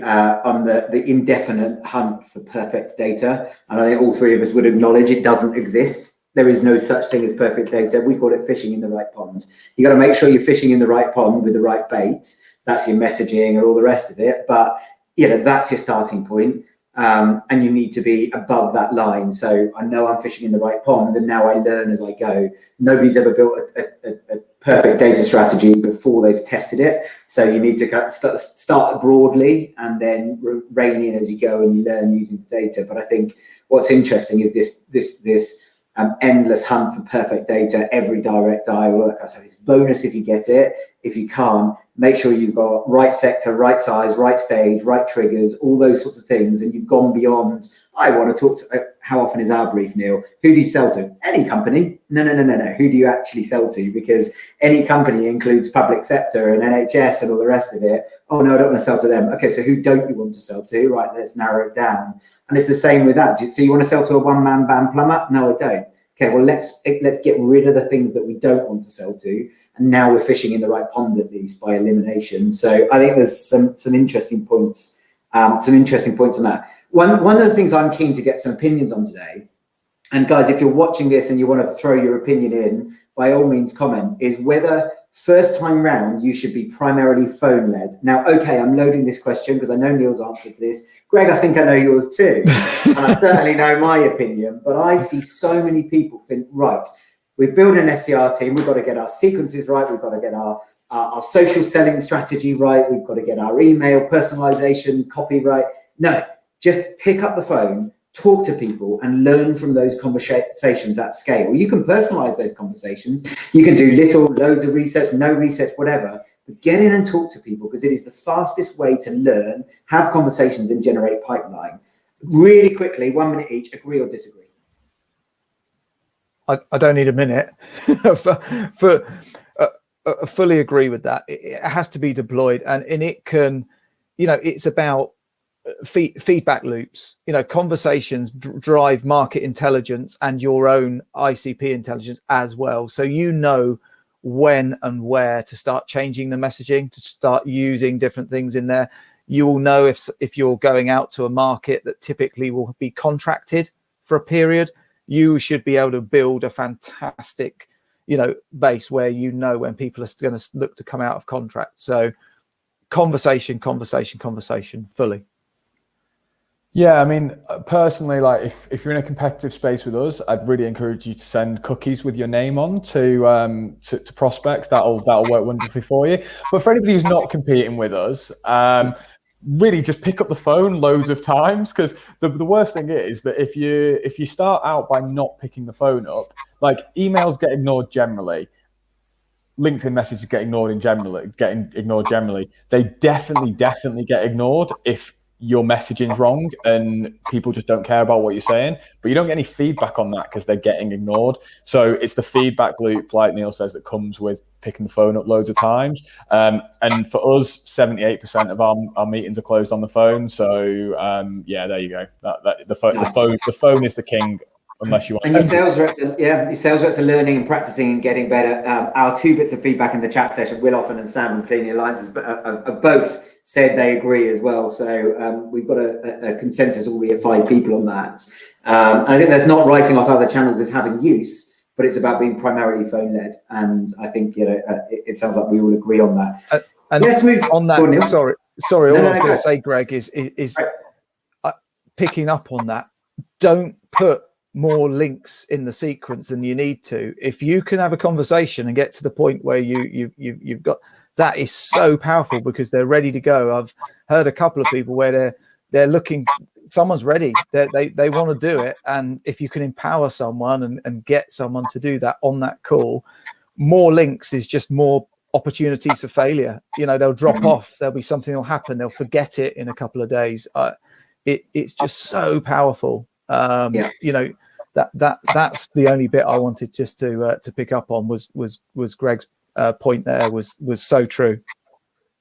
indefinite hunt for perfect data, and I think all three of us would acknowledge it doesn't exist. There is no such thing as perfect data. We call it fishing in the right pond. You got to make sure you're fishing in the right pond with the right bait. That's your messaging and all the rest of it. But that's your starting point. And you need to be above that line. So I know I'm fishing in the right pond, and now I learn as I go. Nobody's ever built a perfect data strategy before they've tested it. So you need to start broadly and then rein in as you go and you learn using the data. But I think what's interesting is this endless hunt for perfect data, every direct dial. Like I said, it's bonus if you get it. If you can't, make sure you've got right sector, right size, right stage, right triggers, all those sorts of things. And you've gone beyond, I want to talk to, how often is our brief, Neil? Who do you sell to? Any company? No. Who do you actually sell to? Because any company includes public sector and NHS and all the rest of it. Oh no, I don't want to sell to them. Okay, so who don't you want to sell to? Right, let's narrow it down. And it's the same with that. So you want to sell to a one-man band plumber? No, I don't. Okay, well, let's get rid of the things that we don't want to sell to. And now we're fishing in the right pond, at least by elimination. So I think there's some interesting points, on that. One of the things I'm keen to get some opinions on today, and guys, if you're watching this and you want to throw your opinion in, by all means comment, is whether first time round you should be primarily phone led. Now, okay, I'm loading this question because I know Neil's answer to this. Greg, I think I know yours too. And I certainly know my opinion, but I see so many people think, right, we're building an SDR team. We've got to get our sequences right. We've got to get our social selling strategy right. We've got to get our email personalization copy right. No, just pick up the phone, talk to people and learn from those conversations at scale. You can personalize those conversations. You can do loads of research, no research, whatever. But get in and talk to people because it is the fastest way to learn, have conversations and generate pipeline. Really quickly, 1 minute each, agree or disagree? I don't need a minute fully agree with that. It has to be deployed and it can, it's about feedback loops. Conversations drive market intelligence and your own ICP intelligence as well. So when and where to start changing the messaging, to start using different things in there. You will know if you're going out to a market that typically will be contracted for a period. You should be able to build a fantastic, base where when people are going to look to come out of contract. So conversation, fully. Yeah, I mean, personally, like if you're in a competitive space with us, I'd really encourage you to send cookies with your name on to prospects. That'll work wonderfully for you. But for anybody who's not competing with us, really just pick up the phone loads of times, because the worst thing is that if you start out by not picking the phone up, like emails get ignored generally, LinkedIn messages get ignored generally. They definitely get ignored if your messaging's wrong and people just don't care about what you're saying, but you don't get any feedback on that because they're getting ignored. So it's the feedback loop, like Neil says, that comes with picking the phone up loads of times. And for us, 78% of our meetings are closed on the phone. So yeah, there you go. The phone is the king. Unless you want. And your sales reps are learning and practicing and getting better. Our 2 bits of feedback in the chat session, Will Offen and Sam from Cleaning Alliances, have both said they agree as well. So we've got a consensus, albeit 5 people on that. And I think that's not writing off other channels as having use, but it's about being primarily phone led. And I think it sounds like we all agree on that. And let's move on that. Sorry. All I was going to say, Greg, is right. Picking up on that. Don't put more links in the sequence than you need to. If you can have a conversation and get to the point where you've got, that is so powerful because they're ready to go. I've heard a couple of people where they're looking, someone's ready, they want to do it, and if you can empower someone and get someone to do that on that call, more links is just more opportunities for failure. They'll drop off, there'll be something will happen, they'll forget it in a couple of days. It's just so powerful. That's the only bit I wanted just to pick up on was Greg's point there was so true.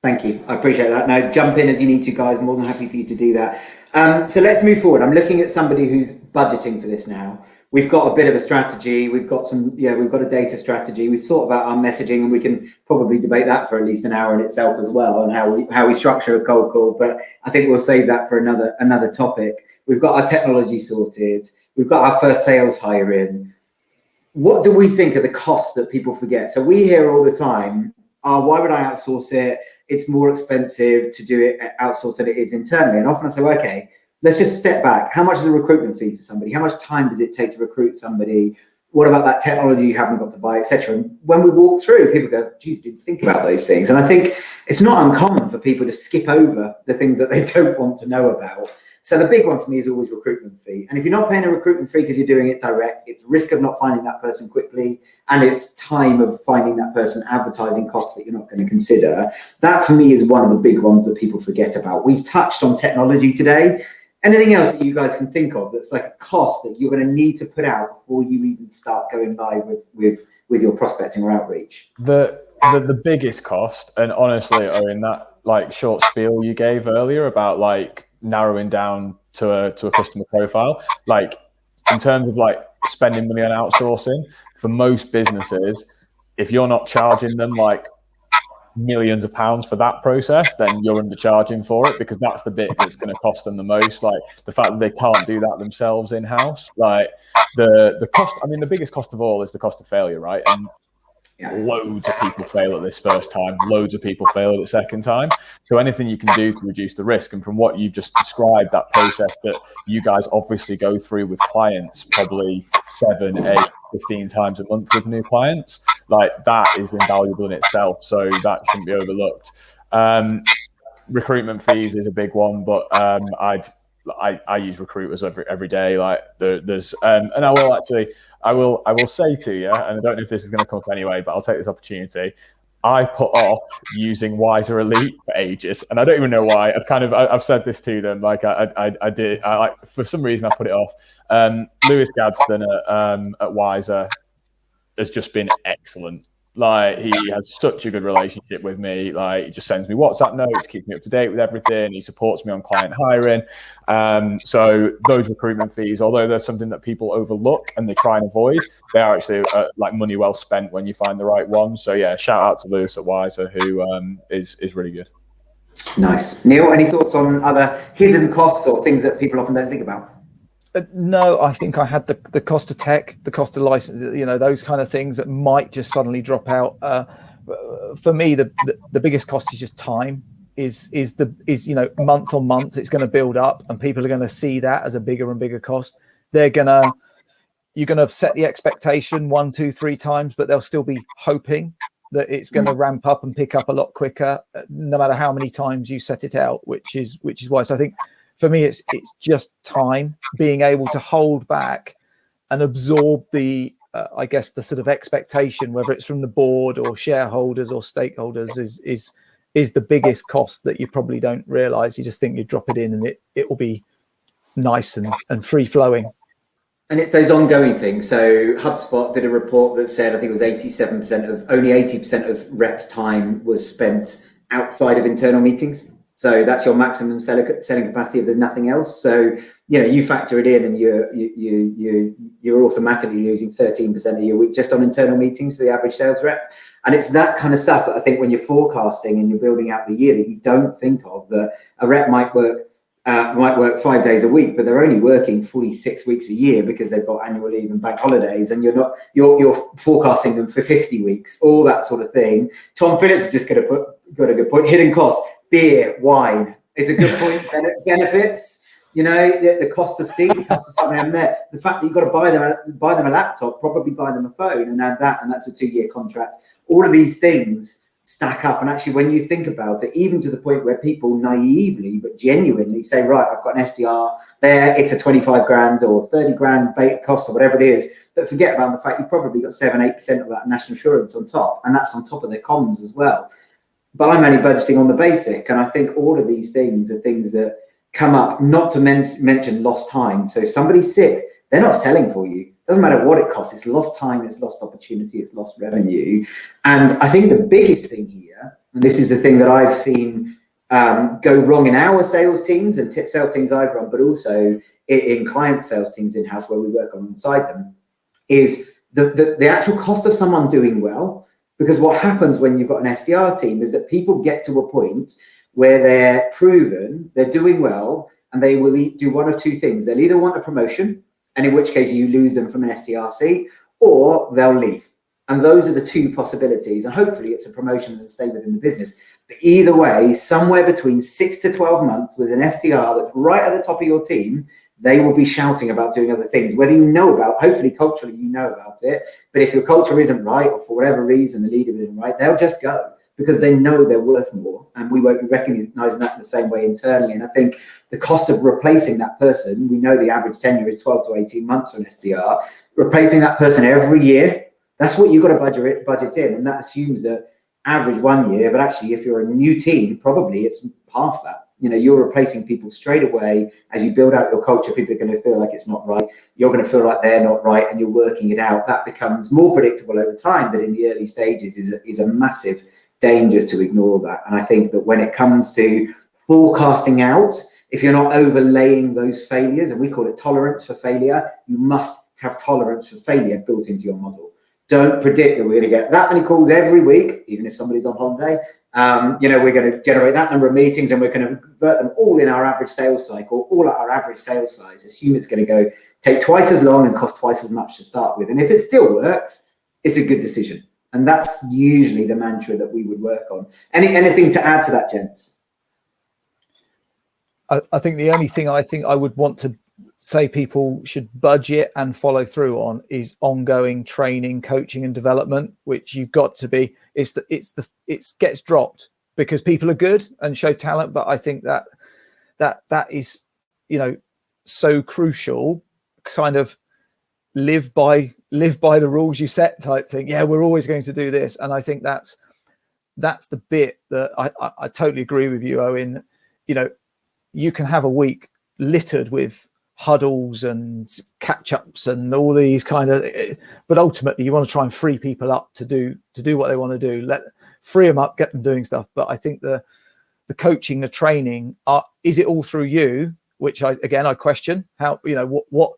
Thank you. I appreciate that. Now jump in as you need to, guys. More than happy for you to do that. So let's move forward. I'm looking at somebody who's budgeting for this now. We've got a bit of a strategy. We've got we've got a data strategy. We've thought about our messaging, and we can probably debate that for at least an hour in itself as well, on how we structure a cold call. But I think we'll save that for another topic. We've got our technology sorted. We've got our first sales hire in. What do we think are the costs that people forget? So we hear all the time, why would I outsource it? It's more expensive to do it outsourced than it is internally. And often I say, well, okay, let's just step back. How much is a recruitment fee for somebody? How much time does it take to recruit somebody? What about that technology you haven't got to buy, etc.? And when we walk through, people go, geez, didn't think about those things. And I think it's not uncommon for people to skip over the things that they don't want to know about. So the big one for me is always recruitment fee. And if you're not paying a recruitment fee because you're doing it direct, it's risk of not finding that person quickly, and it's time of finding that person, advertising costs that you're not going to consider. That for me is one of the big ones that people forget about. We've touched on technology today. Anything else that you guys can think of that's like a cost that you're going to need to put out before you even start going live with your prospecting or outreach? The biggest cost, and honestly, Owen, that like short spiel you gave earlier about like narrowing down to a customer profile, like in terms of like spending money on outsourcing, for most businesses, if you're not charging them like millions of pounds for that process, then you're undercharging for it, because that's the bit that's going to cost them the most. Like the fact that they can't do that themselves in-house, like the cost, I mean, the biggest cost of all is the cost of failure, right? And loads of people fail at this first time, loads of people fail at the second time. So anything you can do to reduce the risk, and from what you've just described, that process that you guys obviously go through with clients probably 7, 8, 15 times a month with new clients, like that is invaluable in itself. So that shouldn't be overlooked. Recruitment fees is a big one, but I use recruiters every day. Like there's and I will say to you, and I don't know if this is going to come up anyway, but I'll take this opportunity. I put off using Wiser Elite for ages, and I don't even know why. I've said this to them. Like I did. For some reason I put it off. Lewis Gadsden at Wiser has just been excellent. Like he has such a good relationship with me. Like he just sends me WhatsApp notes, keeps me up to date with everything. He supports me on client hiring. So those recruitment fees, although they're something that people overlook and they try and avoid, they are actually like money well spent when you find the right one. So yeah, shout out to Lewis at Wiser, who is really good. Nice. Neil, any thoughts on other hidden costs or things that people often don't think about? No, I think I had the cost of tech, the cost of license, those kind of things that might just suddenly drop out. For me, the biggest cost is just time. Is month on month, it's going to build up, and people are going to see that as a bigger and bigger cost. You're going to set the expectation 1, 2, 3 times, but they'll still be hoping that it's going to ramp up and pick up a lot quicker, no matter how many times you set it out, which is why. So I think, for me, it's just time, being able to hold back and absorb the sort of expectation, whether it's from the board or shareholders or stakeholders, is the biggest cost that you probably don't realize. You just think you drop it in and it will be nice and free flowing. And it's those ongoing things. So HubSpot did a report that said, I think it was 80% of reps' time was spent outside of internal meetings. So that's your maximum selling capacity if there's nothing else. So you factor it in, and you're automatically losing 13% of your week just on internal meetings for the average sales rep. And it's that kind of stuff that I think when you're forecasting and you're building out the year that you don't think of, that a rep might work 5 days a week, but they're only working 46 weeks a year because they've got annual leave and bank holidays, and you're forecasting them for 50 weeks, all that sort of thing. Tom Phillips is just got a good point. Hidden costs: beer, wine. It's a good point. Benefits, the cost of seat, the cost of something in there. The fact that you've got to buy them a laptop, probably buy them a phone, and add that, and that's a 2-year contract. All of these things stack up, and actually, when you think about it, even to the point where people naively but genuinely say, right, I've got an SDR there, it's a 25 grand or 30 grand bait cost or whatever it is, but forget about the fact you've probably got 7-8% of that national insurance on top, and that's on top of their comms as well. But I'm only budgeting on the basic, and I think all of these things are things that come up, not to mention lost time. So if somebody's sick, they're not selling for you. Doesn't matter what it costs. It's lost time, it's lost opportunity, it's lost revenue. And I think the biggest thing here, and this is the thing that I've seen go wrong in our sales teams and sales teams I've run, but also in client sales teams in-house where we work alongside them, is the actual cost of someone doing well. Because what happens when you've got an SDR team is that people get to a point where they're proven, they're doing well, and they will do one of two things. They'll either want a promotion, and in which case you lose them from an SDR seat, or they'll leave. And those are the two possibilities. And hopefully it's a promotion and stay within the business. But either way, somewhere between 6 to 12 months with an SDR that's right at the top of your team, they will be shouting about doing other things, whether you know about, hopefully culturally you know about it, but if your culture isn't right, or for whatever reason the leader isn't right, they'll just go because they know they're worth more, and we won't be recognizing that in the same way internally. And I think the cost of replacing that person, we know the average tenure is 12 to 18 months for an SDR, replacing that person every year, that's what you've got to budget in, and that assumes that average 1 year, but actually if you're a new team, probably it's half that. You know, you're replacing people straight away. As you build out your culture, people are going to feel like it's not right. You're going to feel like they're not right, and you're working it out. That becomes more predictable over time, but in the early stages is a massive danger to ignore that. And I think that when it comes to forecasting out, if you're not overlaying those failures, and we call it tolerance for failure, you must have tolerance for failure built into your model. Don't predict that we're going to get that many calls every week, even if somebody's on holiday. We're going to generate that number of meetings, and we're going to convert them all in our average sales cycle, all at our average sales size. Assume it's going to take twice as long and cost twice as much to start with. And if it still works, it's a good decision. And that's usually the mantra that we would work on. Anything to add to that, gents? I think the only thing I would want to say people should budget and follow through on is ongoing training, coaching, and development, which you've got to be. It gets dropped because people are good and show talent, but I think that is, so crucial. Kind of live by the rules you set type thing. Yeah, we're always going to do this, and I think that's the bit that I totally agree with you, Owen. You can have a week littered with huddles and catch-ups and all these but ultimately you want to try and free people up to do what they want to do. Free them up, get them doing stuff. But I think the coaching, the training, is it all through you? Which I question. How, what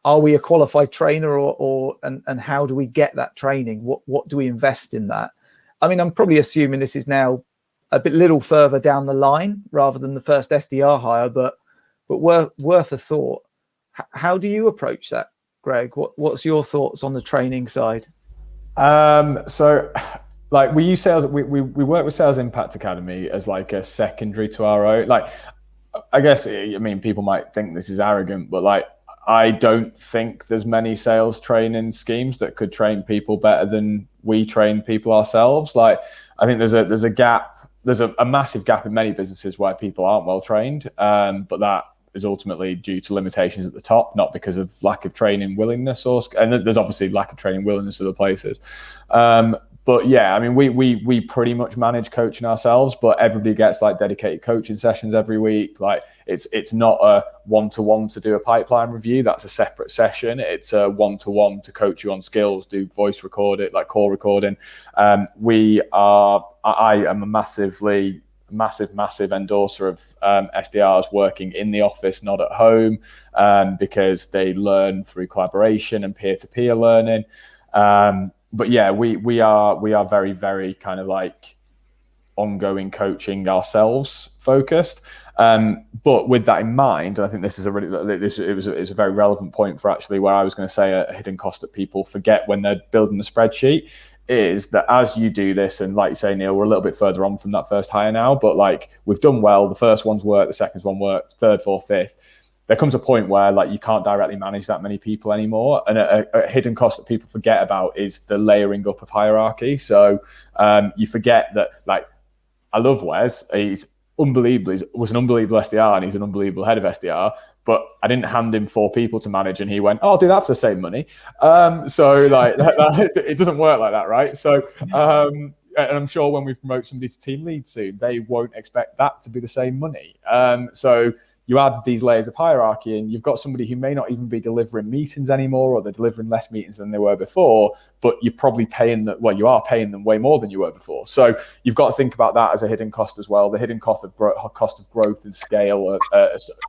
are we a qualified trainer, and how do we get that training? What do we invest in that? I mean, I'm probably assuming this is now a little further down the line rather than the first SDR hire, but worth a thought. How do you approach that, Greg? What's your thoughts on the training side? So like we use sales, we work with Sales Impact Academy as like a secondary to our own. Like, I guess, I mean, people might think this is arrogant, but like, I don't think there's many sales training schemes that could train people better than we train people ourselves. Like, I think there's a gap. There's a massive gap in many businesses where people aren't well trained, but that is ultimately due to limitations at the top, not because of lack of training willingness, and there's obviously lack of training willingness other places. But yeah, I mean, we pretty much manage coaching ourselves, but everybody gets like dedicated coaching sessions every week. Like it's not a one-to-one to do a pipeline review. That's a separate session. It's a one-to-one to coach you on skills, do voice recording, like call recording. I am a massive endorser of SDRs working in the office, not at home, because they learn through collaboration and peer-to-peer learning. But yeah, we are very, very kind of like ongoing coaching ourselves focused. But with that in mind, and I think this is it's a very relevant point for actually where I was going to say a hidden cost that people forget when they're building the spreadsheet, is that as you do this, and like you say, Neil, we're a little bit further on from that first hire now, but like we've done well, the first one's worked, the second one worked, third, fourth, fifth. There comes a point where like you can't directly manage that many people anymore. And a hidden cost that people forget about is the layering up of hierarchy. So you forget that, like, I love Wes. He's unbelievable. He was an unbelievable SDR and he's an unbelievable head of SDR. But I didn't hand him 4 people to manage and he went, oh, I'll do that for the same money. So like it doesn't work like that, right? So and I'm sure when we promote somebody to team lead soon, they won't expect that to be the same money. So you add these layers of hierarchy, and you've got somebody who may not even be delivering meetings anymore, or they're delivering less meetings than they were before, but you're probably paying them, well, you are paying them way more than you were before. So you've got to think about that as a hidden cost as well. The hidden cost of growth and scale,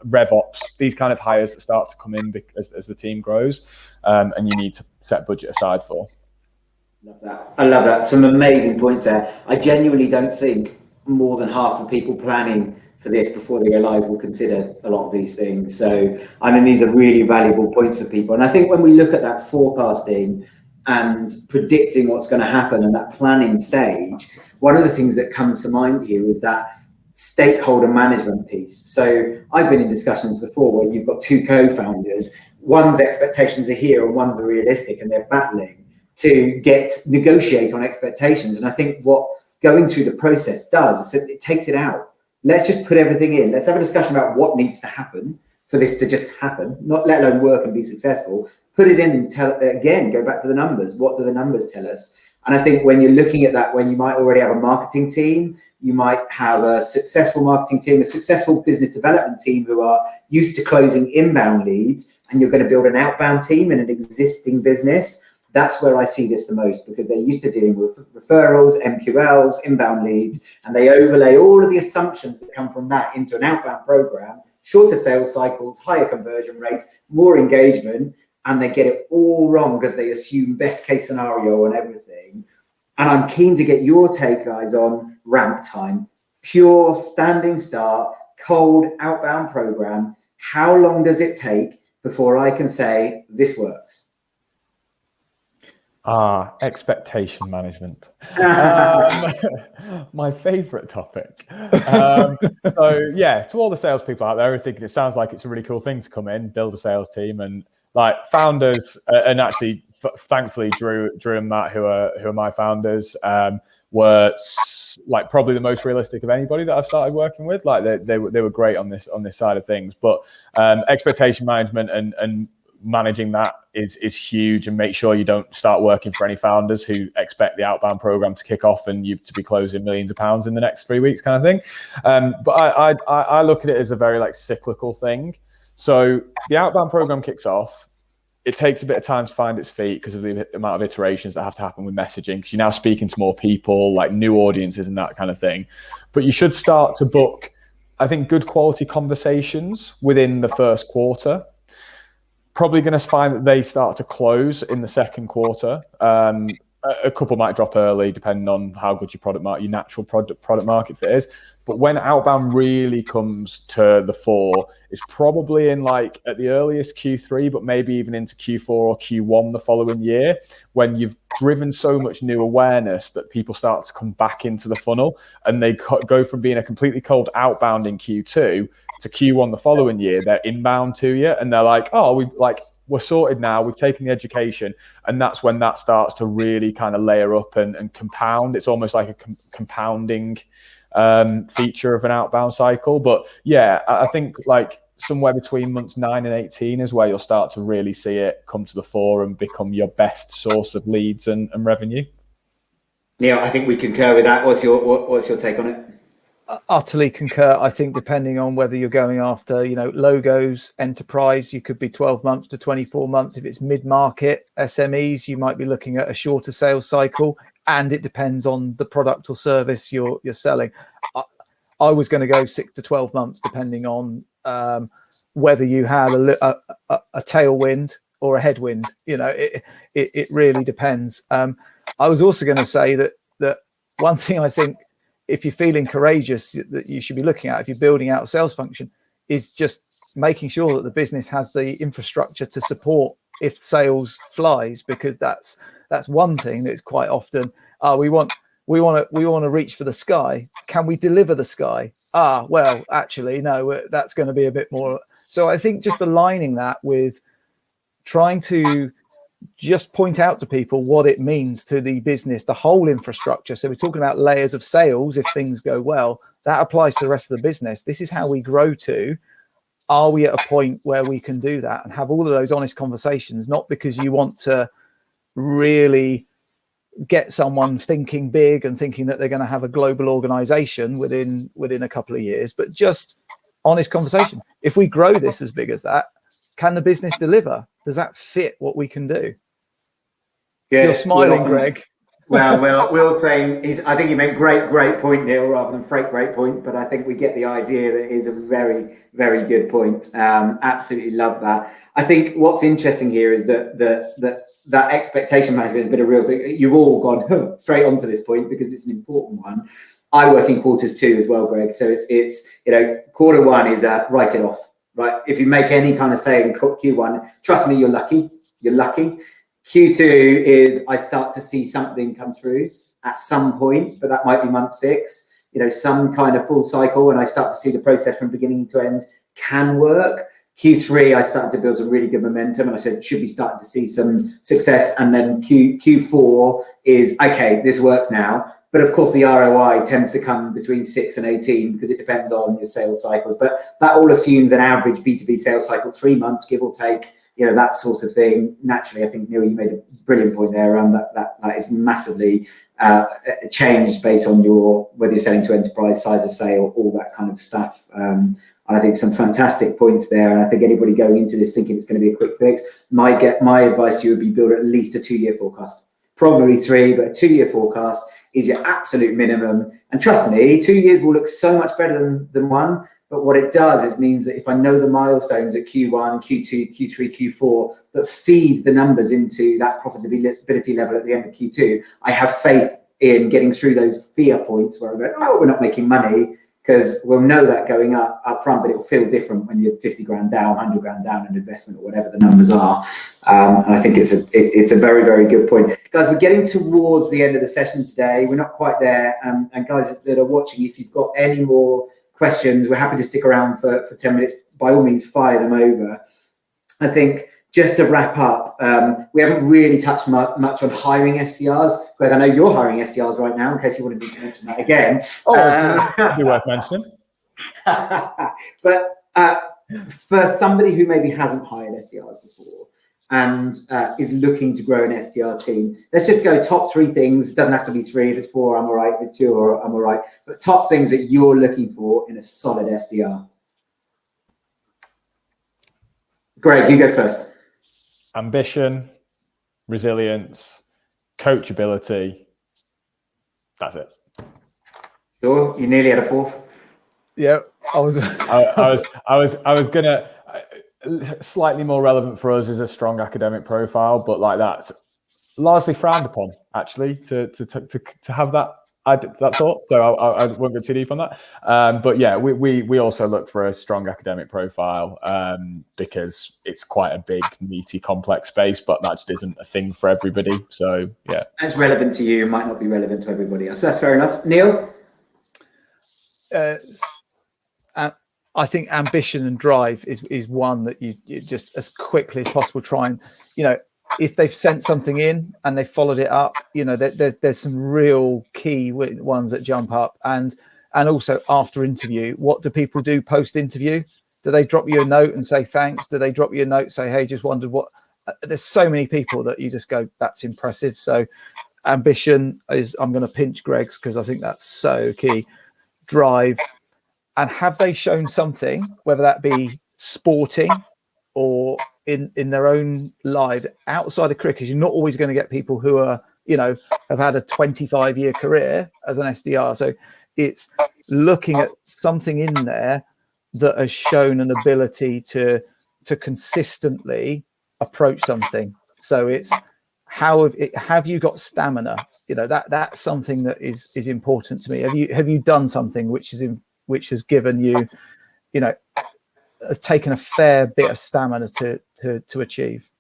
RevOps, these kind of hires that start to come in as the team grows, and you need to set budget aside for. Love that. I love that. Some amazing points there. I genuinely don't think more than half the people planning for this before they go live will consider a lot of these things. So I mean, these are really valuable points for people. And I think when we look at that forecasting and predicting what's going to happen and that planning stage, one of the things that comes to mind here is that stakeholder management piece. So I've been in discussions before where you've got two co-founders, one's expectations are here and one's are realistic, and they're battling to negotiate on expectations. And I think what going through the process does is it takes it out. Let's just put everything in. Let's have a discussion about what needs to happen for this to just happen, not let alone work and be successful. Put it in and go back to the numbers. What do the numbers tell us? And I think when you're looking at that, when you might already have a marketing team, you might have a successful marketing team, a successful business development team who are used to closing inbound leads, and you're going to build an outbound team in an existing business. That's where I see this the most, because they're used to dealing with referrals, MQLs, inbound leads, and they overlay all of the assumptions that come from that into an outbound program, shorter sales cycles, higher conversion rates, more engagement, and they get it all wrong because they assume best case scenario on everything. And I'm keen to get your take, guys, on ramp time. Pure standing start, cold outbound program. How long does it take before I can say this works? Expectation management. My favorite topic. So yeah, to all the salespeople out there who are thinking it sounds like it's a really cool thing to come in, build a sales team, and like founders, and actually, thankfully, Drew and Matt, who are my founders, were like probably the most realistic of anybody that I've started working with. Like they were great on this side of things. But expectation management and managing that is huge, and make sure you don't start working for any founders who expect the outbound program to kick off and you to be closing millions of pounds in the next 3 weeks, kind of thing. But I look at it as a very like cyclical thing. So the outbound program kicks off. It takes a bit of time to find its feet because of the amount of iterations that have to happen with messaging, because you're now speaking to more people, like new audiences and that kind of thing. But you should start to book, I think, good quality conversations within the first quarter. Probably going to find that they start to close in the second quarter. A couple might drop early, depending on how good your natural product market fit is. But when outbound really comes to the fore, it's probably in like at the earliest Q3, but maybe even into Q4 or Q1 the following year, when you've driven so much new awareness that people start to come back into the funnel, and they go from being a completely cold outbound in Q2 to Q1 the following year, they're inbound to you, and they're like, oh, we're sorted now, we've taken the education. And that's when that starts to really kind of layer up and compound. It's almost like a compounding feature of an outbound cycle. But yeah, I think like somewhere between months 9 and 18 is where you'll start to really see it come to the fore and become your best source of leads and revenue. Neil, I think we concur with that. What's your take on it? Utterly concur. I think depending on whether you're going after, logos, enterprise, you could be 12 months to 24 months. If it's mid-market SMEs, you might be looking at a shorter sales cycle, and it depends on the product or service you're selling. I was going to go 6 to 12 months, depending on whether you had a tailwind or a headwind. It really depends. I was also going to say that one thing I think, if you're feeling courageous, that you should be looking at if you're building out a sales function, is just making sure that the business has the infrastructure to support if sales flies, because that's one thing that's quite often, we want to reach for the sky. Can we deliver the sky? Well, actually, no, that's going to be a bit more. So I think just aligning that with trying to just point out to people what it means to the business, the whole infrastructure. So we're talking about layers of sales. If things go well, that applies to the rest of the business. This is how we grow to. Are we at a point where we can do that and have all of those honest conversations, not because you want to really get someone thinking big and thinking that they're going to have a global organization within a couple of years, but just honest conversation. If we grow this as big as that, can the business deliver? Does that fit what we can do? Good. You're smiling, Greg. Well, Will's saying I think he meant great point, Neil, rather than great point. But I think we get the idea that it is a very, very good point. Absolutely love that. I think what's interesting here is that expectation management has been a real thing. You've all gone straight onto this point because it's an important one. I work in quarters too as well, Greg. So it's quarter one is write it off, right? If you make any kind of say in Q1, trust me, you're lucky. You're lucky. Q2 is I start to see something come through at some point, but that might be month 6, some kind of full cycle, and I start to see the process from beginning to end can work. Q3, I started to build some really good momentum, and I said, should be starting to see some success. And then Q4 is, okay, this works now. But of course, the ROI tends to come between 6 and 18 because it depends on your sales cycles. But that all assumes an average B2B sales cycle, 3 months, give or take. That sort of thing. Naturally, I think, Neil, you made a brilliant point there around that is massively changed based on whether you're selling to enterprise, size of sale, all that kind of stuff. And I think some fantastic points there. And I think anybody going into this thinking it's going to be a quick fix, my advice to you would be build at least a 2-year forecast. Probably 3, but a 2-year forecast is your absolute minimum. And trust me, 2 years will look so much better than 1. But what it does is means that if I know the milestones at Q1, Q2, Q3, Q4 that feed the numbers into that profitability level at the end of Q2, I have faith in getting through those fear points where I go, oh, we're not making money, because we'll know that going up front, but it will feel different when you're 50 grand down, 100 grand down in investment or whatever the numbers are. And I think it's a very, very good point. Guys, we're getting towards the end of the session today. We're not quite there. And guys that are watching, if you've got any more questions, we're happy to stick around for 10 minutes. By all means, fire them over. I think just to wrap up, we haven't really touched much on hiring SDRs. Greg, I know you're hiring SDRs right now, in case you wanted me to mention that again. It'd be worth mentioning. But for somebody who maybe hasn't hired SDRs before and is looking to grow an SDR team, let's just go top 3 things. It doesn't have to be 3. If it's 4, I'm all right. If it's 2, I'm all right. But top things that you're looking for in a solid SDR. Greg, you go first. Ambition, resilience, coachability. That's it. Sure, you nearly had a 4th. Yeah, I was gonna. Slightly more relevant for us is a strong academic profile, but like that's largely frowned upon actually to have that thought. So I won't go too deep on that. But yeah, we also look for a strong academic profile because it's quite a big, meaty, complex space, but that just isn't a thing for everybody. So yeah, it's relevant to you, might not be relevant to everybody else. That's fair enough. Neil. I think ambition and drive is one that you just as quickly as possible try and, if they've sent something in and they followed it up, there's some real key ones that jump up. And also after interview, what do people do post interview? Do they drop you a note and say thanks? Do they drop you a note, say, hey, just wondered what? There's so many people that you just go, that's impressive. So ambition is, I'm going to pinch Greg's because I think that's so key. Drive. And have they shown something, whether that be sporting or in their own life outside of cricket? You're not always going to get people who are, have had a 25-year career as an SDR. So it's looking at something in there that has shown an ability to consistently approach something. So it's have you got stamina? That's something that is important to me. Have you done something which has given you, has taken a fair bit of stamina to achieve?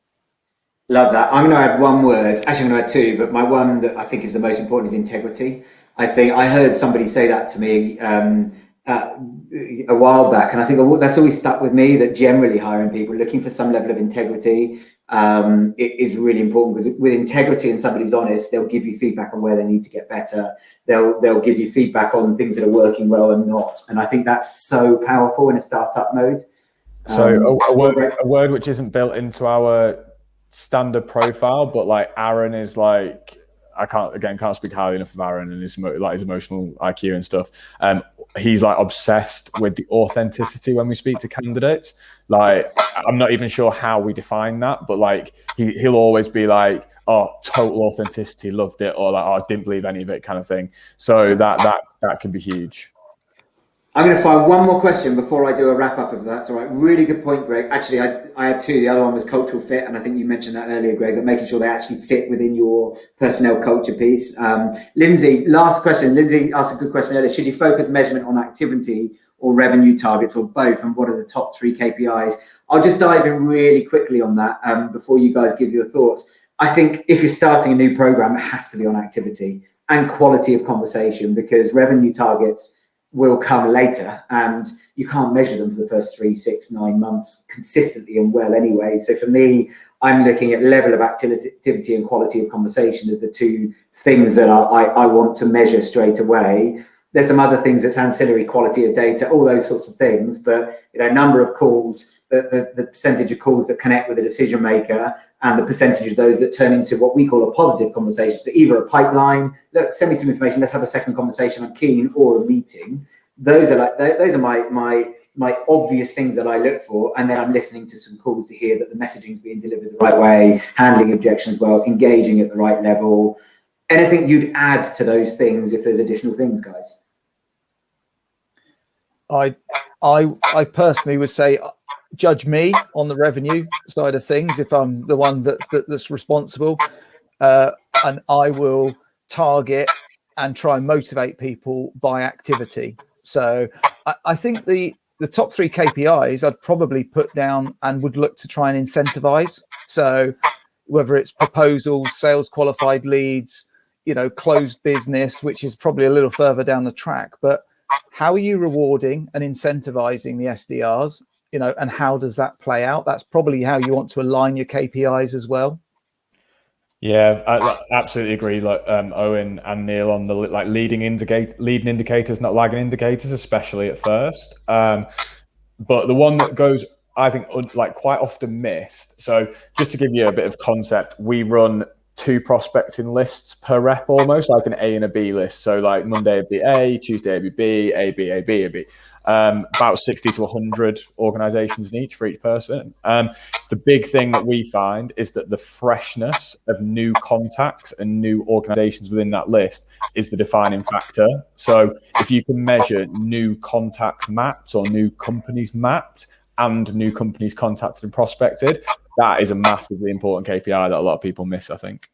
Love that. I'm going to add one word. Actually, I'm going to add 2, but my one that I think is the most important is integrity. I think I heard somebody say that to me a while back, and I think that's always stuck with me, that generally hiring people, looking for some level of integrity it is really important, because with integrity and somebody's honest, they'll give you feedback on where they need to get better. They'll give you feedback on things that are working well and not. And I think that's so powerful in a startup mode. So a word which isn't built into our standard profile, but like Aaron is like I can't speak highly enough of Aaron and his emotional IQ and stuff. He's like obsessed with the authenticity when we speak to candidates. Like, I'm not even sure how we define that, but like he'll always be like, oh, total authenticity, loved it, or like, oh, I didn't believe any of it, kind of thing. So that can be huge. I'm going to find one more question before I do a wrap up of that. All right, really good point, Greg. Actually, I had two. The other one was cultural fit, and I think you mentioned that earlier, Greg, that making sure they actually fit within your personnel culture piece. Lindsay, last question. Lindsay asked a good question earlier. Should you focus measurement on activity or revenue targets or both? And what are the top 3 KPIs? I'll just dive in really quickly on that before you guys give your thoughts. I think if you're starting a new program, it has to be on activity and quality of conversation, because revenue targets will come later and you can't measure them for the first 3, 6, 9 months consistently and well anyway. So for me, I'm looking at level of activity and quality of conversation as the 2 things that I want to measure straight away. There's some other things that's ancillary, quality of data, all those sorts of things, but number of calls, the percentage of calls that connect with a decision maker, and the percentage of those that turn into what we call a positive conversation. So either a pipeline, look, send me some information, let's have a second conversation, I'm keen, or a meeting. Those are my obvious things that I look for. And then I'm listening to some calls to hear that the messaging is being delivered the right way, handling objections well, engaging at the right level. Anything you'd add to those things if there's additional things, guys? I personally would say, judge me on the revenue side of things if I'm the one that's responsible, and I will target and try and motivate people by activity. So I think the top 3 KPIs I'd probably put down and would look to try and incentivize. So whether it's proposals, sales qualified leads, closed business, which is probably a little further down the track, but how are you rewarding and incentivizing the SDRs? And how does that play out? That's probably how you want to align your KPIs as well. Yeah, I absolutely agree. Like Owen and Neil on the leading indicators, not lagging indicators, especially at first. But the one that goes, I think, quite often missed. So just to give you a bit of concept, we run 2 prospecting lists per rep, almost like an A and a B list. So like Monday would be A, Tuesday would be B, A, B, A, B, A, B. About 60 to 100 organizations in each for each person. The big thing that we find is that the freshness of new contacts and new organizations within that list is the defining factor. So if you can measure new contacts mapped or new companies mapped and new companies contacted and prospected, that is a massively important KPI that a lot of people miss, I think.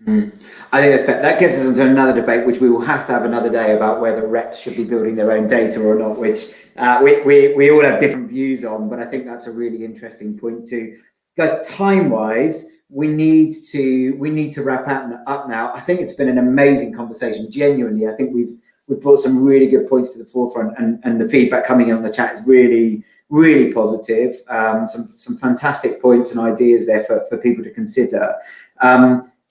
I think that gets us into another debate, which we will have to have another day, about whether reps should be building their own data or not, which we all have different views on, but I think that's a really interesting point too. Guys, time-wise, we need to wrap up now. I think it's been an amazing conversation. Genuinely, I think we've brought some really good points to the forefront, and the feedback coming in on the chat is really, really positive. Some fantastic points and ideas there for people to consider.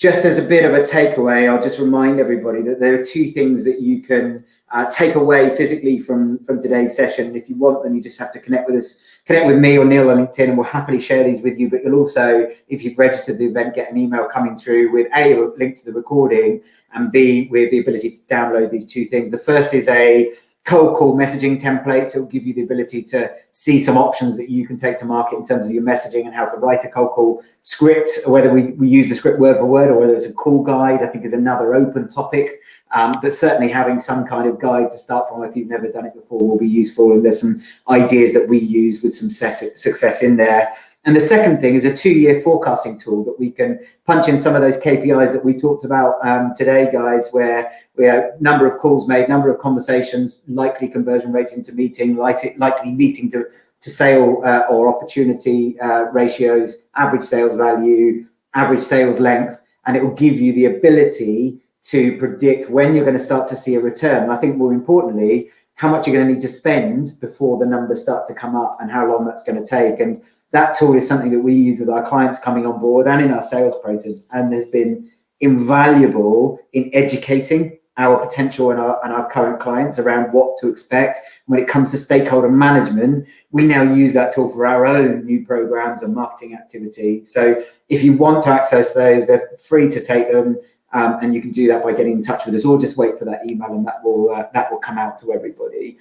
Just as a bit of a takeaway, I'll just remind everybody that there are 2 things that you can take away physically from today's session. If you want them, you just have to connect with us, connect with me or Neil on LinkedIn, and we'll happily share these with you. But you'll also, if you've registered the event, get an email coming through with A, a link to the recording, and B, with the ability to download these 2 things. The first is a cold call messaging template. So it'll give you the ability to see some options that you can take to market in terms of your messaging and how to write a cold call script, whether we use the script word for word or whether it's a call guide, I think is another open topic. But certainly having some kind of guide to start from if you've never done it before will be useful. And there's some ideas that we use with some success in there. And the second thing is a 2-year forecasting tool that we can punch in some of those KPIs that we talked about today, guys, where we have number of calls made, number of conversations, likely conversion rates into meeting, likely meeting to sale or opportunity ratios, average sales value, average sales length, and it will give you the ability to predict when you're going to start to see a return. And I think more importantly, how much you're going to need to spend before the numbers start to come up and how long that's going to take. And that tool is something that we use with our clients coming on board and in our sales process, and has been invaluable in educating our potential and our current clients around what to expect. When it comes to stakeholder management, we now use that tool for our own new programs and marketing activity. So if you want to access those, they're free to take them. And you can do that by getting in touch with us, or just wait for that email, and that will come out to everybody.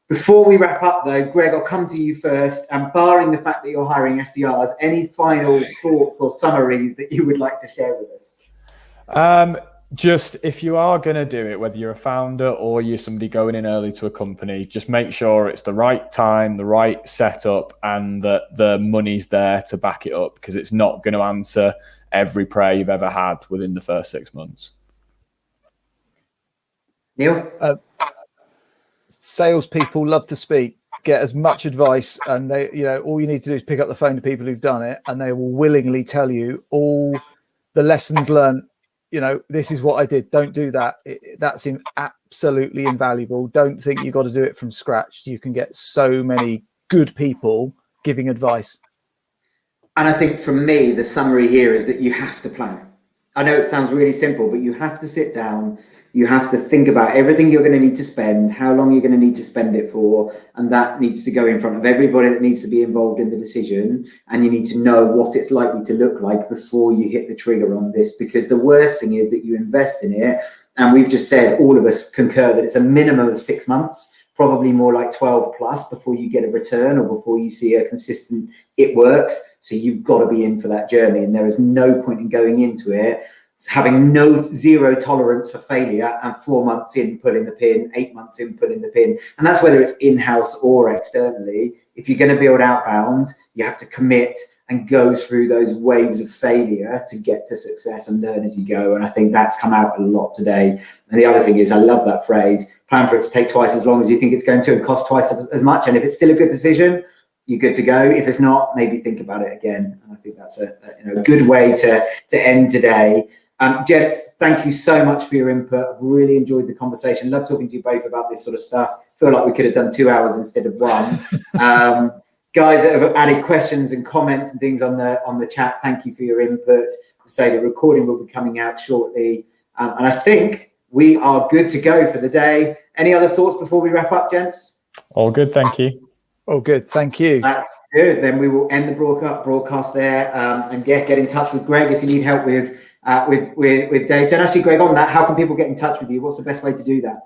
Before we wrap up, though, Greg, I'll come to you first. And barring the fact that you're hiring SDRs, any final thoughts or summaries that you would like to share with us? Just if you are going to do it, whether you're a founder or you're somebody going in early to a company, just make sure it's the right time, the right setup, and that the money's there to back it up, because it's not going to answer every prayer you've ever had within the first 6 months. Neil? Salespeople love to speak, get as much advice, and they, all you need to do is pick up the phone to people who've done it, and they will willingly tell you all the lessons learned. This is what I did. Don't do that. That's absolutely invaluable. Don't think you've got to do it from scratch. You can get so many good people giving advice. And I think for me, the summary here is that you have to plan. I know it sounds really simple, but you have to sit down. You have to think about everything you're going to need to spend, how long you're going to need to spend it for, and that needs to go in front of everybody that needs to be involved in the decision. And you need to know what it's likely to look like before you hit the trigger on this, because the worst thing is that you invest in it. And we've just said, all of us concur that it's a minimum of 6 months, probably more like 12 plus, before you get a return or before you see a consistent, it works. So you've got to be in for that journey. And there is no point in going into it having zero tolerance for failure, and 4 months in pulling the pin, 8 months in pulling the pin. And that's whether it's in-house or externally. If you're going to build outbound, you have to commit and go through those waves of failure to get to success and learn as you go. And I think that's come out a lot today. And the other thing is, I love that phrase, plan for it to take twice as long as you think it's going to and cost twice as much. And if it's still a good decision, you're good to go. If it's not, maybe think about it again. And I think that's a good way to end today. Gents, thank you so much for your input. I've really enjoyed the conversation. Love talking to you both about this sort of stuff. Feel like we could have done 2 hours instead of 1. Guys that have added questions and comments and things on the chat, thank you for your input. To say the recording will be coming out shortly. And I think we are good to go for the day. Any other thoughts before we wrap up, gents? All good, thank you. Oh, good, thank you. That's good. Then we will end the broadcast there, and get in touch with Greg if you need help with data. And actually, Greg, on that, how can people get in touch with you? What's the best way to do that?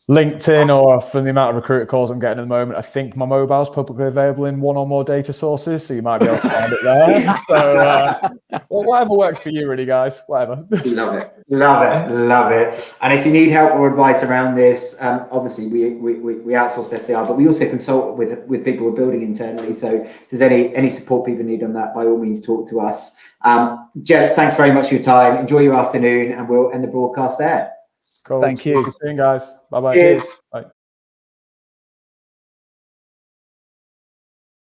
LinkedIn, or from the amount of recruiter calls I'm getting at the moment, I think my mobile's publicly available in one or more data sources, so you might be able to find it there. So, whatever works for you, really, guys. Whatever. Love it. And if you need help or advice around this, obviously we outsource SDR, but we also consult with people we're building internally. So if there's any support people need on that, by all means, talk to us. Gents, thanks very much for your time. Enjoy your afternoon, and we'll end the broadcast there. Cool. Thank you. See you soon, guys. Bye-bye. Cheers. Bye.